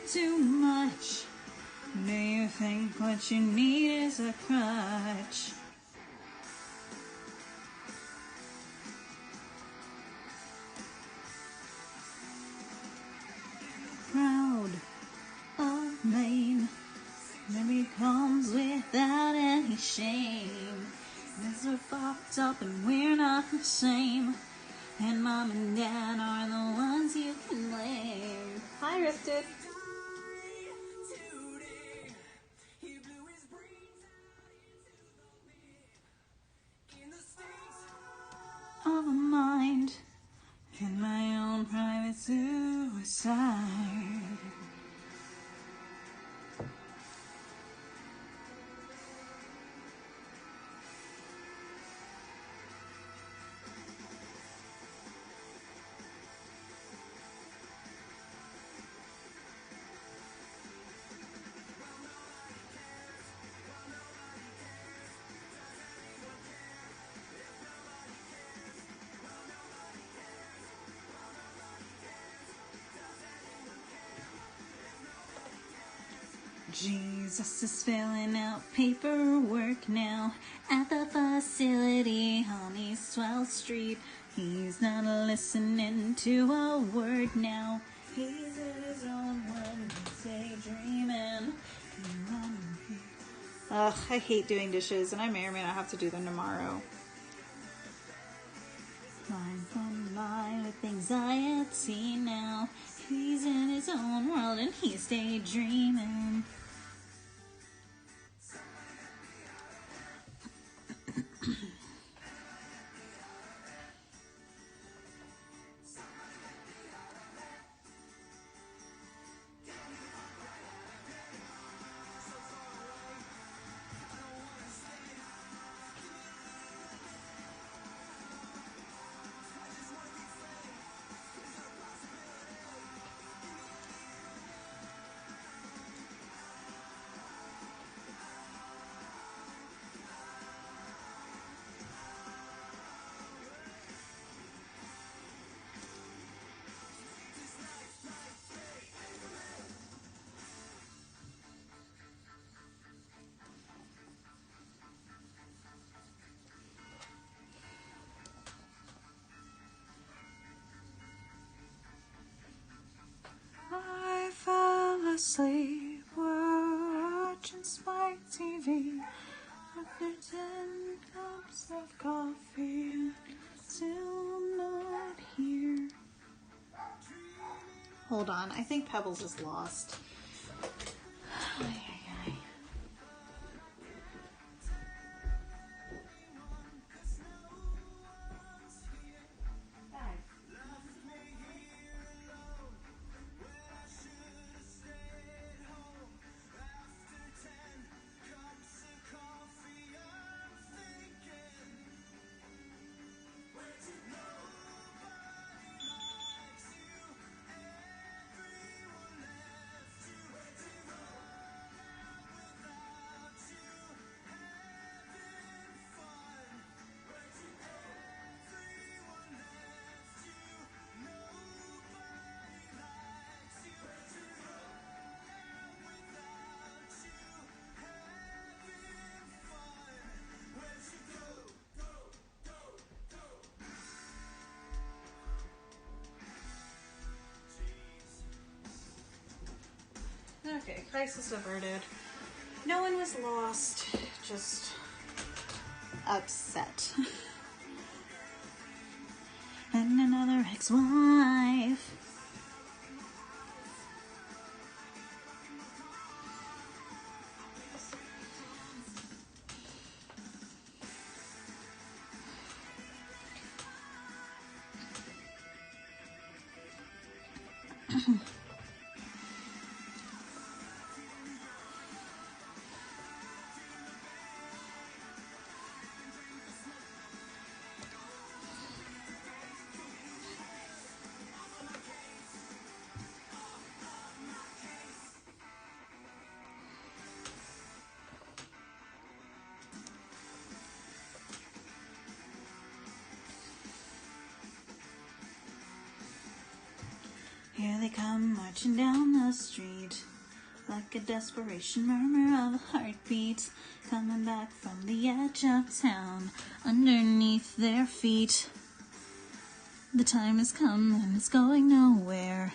too much? Do you think what you need is a crutch? Proud of Maine, let me call up and we're not the same. And mom and dad are the ones you can blame. Hi, Risted. Of a mind and my own private suicide. Jesus is filling out paperwork now at the facility on East 12th Street. He's not listening to a word now. He's in his own world, he's daydreaming. Ugh, I hate doing dishes, and I may or may not have to do them tomorrow. Line from line with anxiety now. He's in his own world and he's daydreaming. I fell asleep watching Spike TV after 10 cups of coffee, still not here. Hold on, I think Pebbles is lost. Okay, crisis averted. No one was lost, just upset. And another ex-wife. Here they come marching down the street, like a desperation murmur of a heartbeat, coming back from the edge of town, underneath their feet. The time has come and it's going nowhere.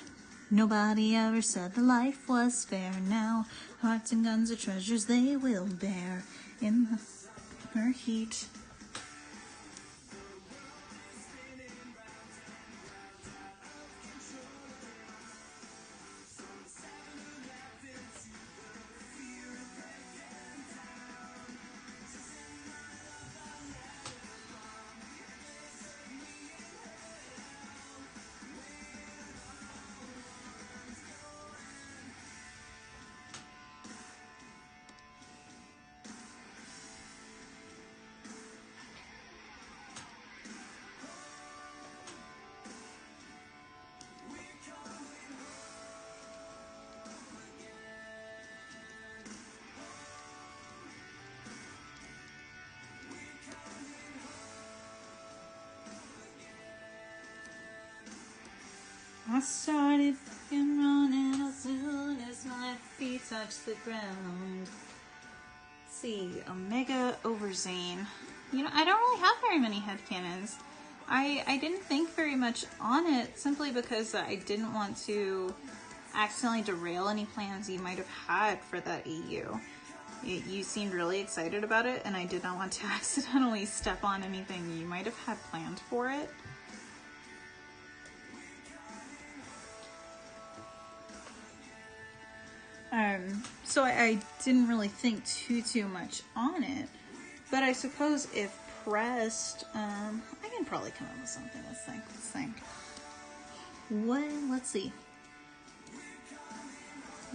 Nobody ever said the life was fair. Now hearts and guns are treasures they will bear in her heat. I started running as soon as my feet touched the ground. Let's see, Omega over Zane. You know, I don't really have very many headcanons. I didn't think very much on it simply because I didn't want to accidentally derail any plans you might have had for that EU. You seemed really excited about it, and I did not want to accidentally step on anything you might have had planned for it. So I didn't really think too much on it, but I suppose if pressed, I can probably come up with something. Let's think. Let's see.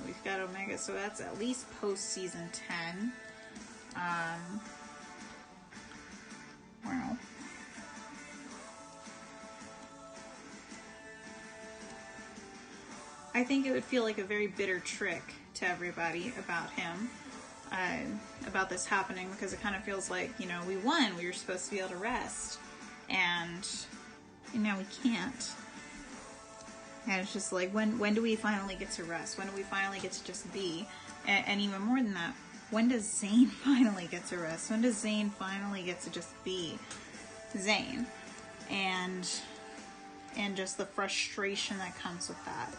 We've got Omega, so that's at least post-season 10. Wow. I think it would feel like a very bitter trick to everybody about him, about this happening, because it kind of feels like, you know, we won, we were supposed to be able to rest, and now we can't. And it's just like, when do we finally get to rest? When do we finally get to just be? And even more than that, when does Zane finally get to rest? When does Zane finally get to just be Zane? And just the frustration that comes with that.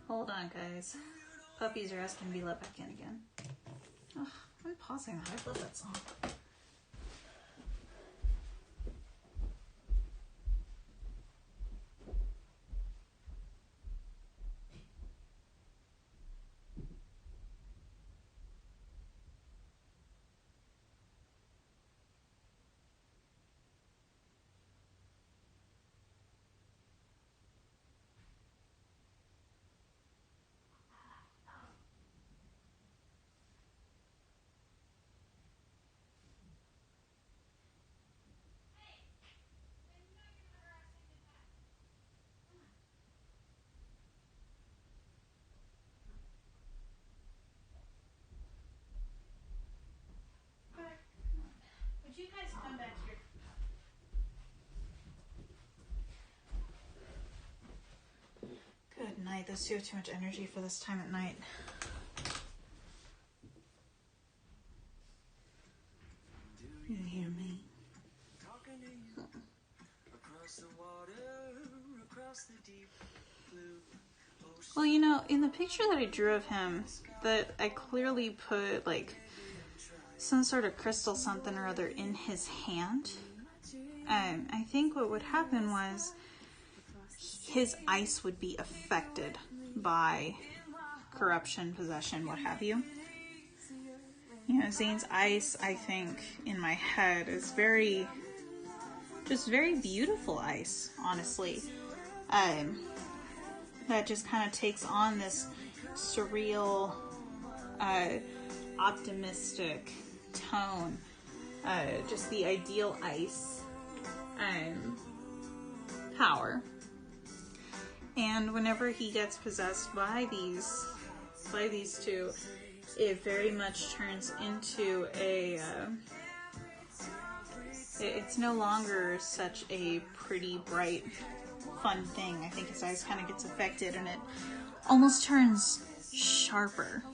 Hold on, guys. Puppies are asking to be let back in again. Oh, I'm pausing that. I love that song. Would you guys come back here? Good night. Those two have too much energy for this time at night. You hear me? Well, you know, in the picture that I drew of him, that I clearly put, like, some sort of crystal something or other in his hand. I think what would happen was his ice would be affected by corruption, possession, what have you. You know, Zane's ice, I think, in my head is very beautiful ice, honestly. That just kind of takes on this surreal, optimistic tone. Just the ideal ice power. And whenever he gets possessed by these two, it very much turns into it's no longer such a pretty, bright, fun thing. I think his eyes kind of gets affected and it almost turns sharper.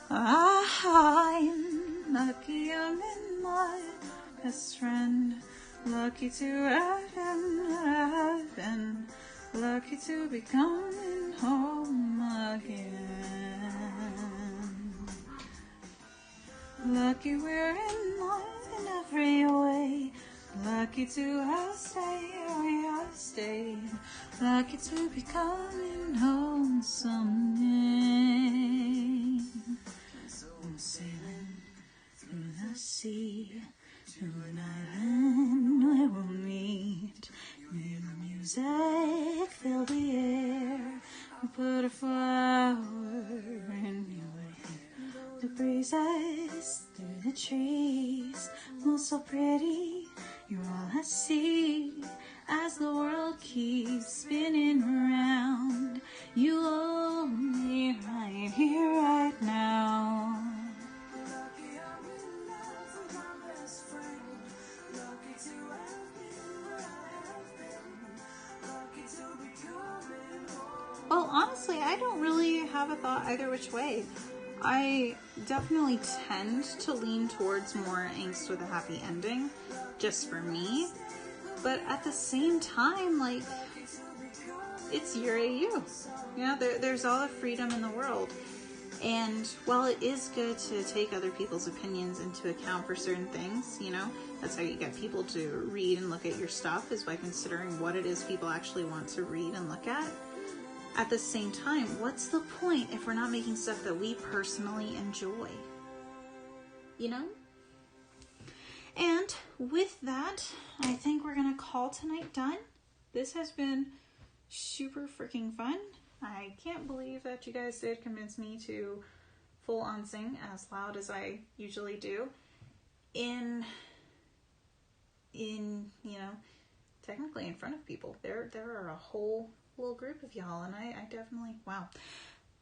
I'm lucky I'm in my best friend. Lucky to have been lucky to be coming home again. Lucky we're in line in every way. Lucky to have stayed where you have stayed. Lucky to be coming home someday. I'm sailing through the sea to an island where we'll meet. May the music fill the air. We put a flower in your hair. The breezes through the trees move so pretty. You're all I see as the world keeps spinning around. You hold me right here, right now. Well, honestly, I don't really have a thought either which way. I definitely tend to lean towards more angst with a happy ending, just for me. But at the same time, like, it's your AU. You know, there's all the freedom in the world. And while it is good to take other people's opinions into account for certain things, you know, that's how you get people to read and look at your stuff, is by considering what it is people actually want to read and look at. At the same time, what's the point if we're not making stuff that we personally enjoy? You know? And with that, I think we're going to call tonight done. This has been super freaking fun. I can't believe that you guys did convince me to full on sing as loud as I usually do. In you know, technically in front of people. There are a whole little group of y'all, and I definitely, wow.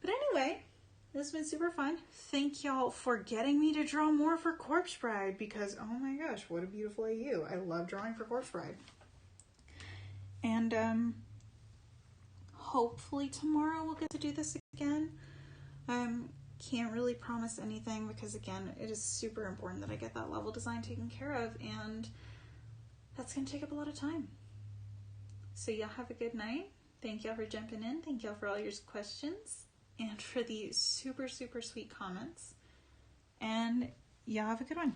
But anyway, this has been super fun. Thank y'all for getting me to draw more for Corpse Bride, because oh my gosh, what a beautiful AU. I love drawing for Corpse Bride. And hopefully tomorrow we'll get to do this again. Can't really promise anything, because again, it is super important that I get that level design taken care of, and that's going to take up a lot of time. So y'all have a good night. Thank y'all for jumping in. Thank y'all for all your questions and for the super, super sweet comments. And y'all have a good one.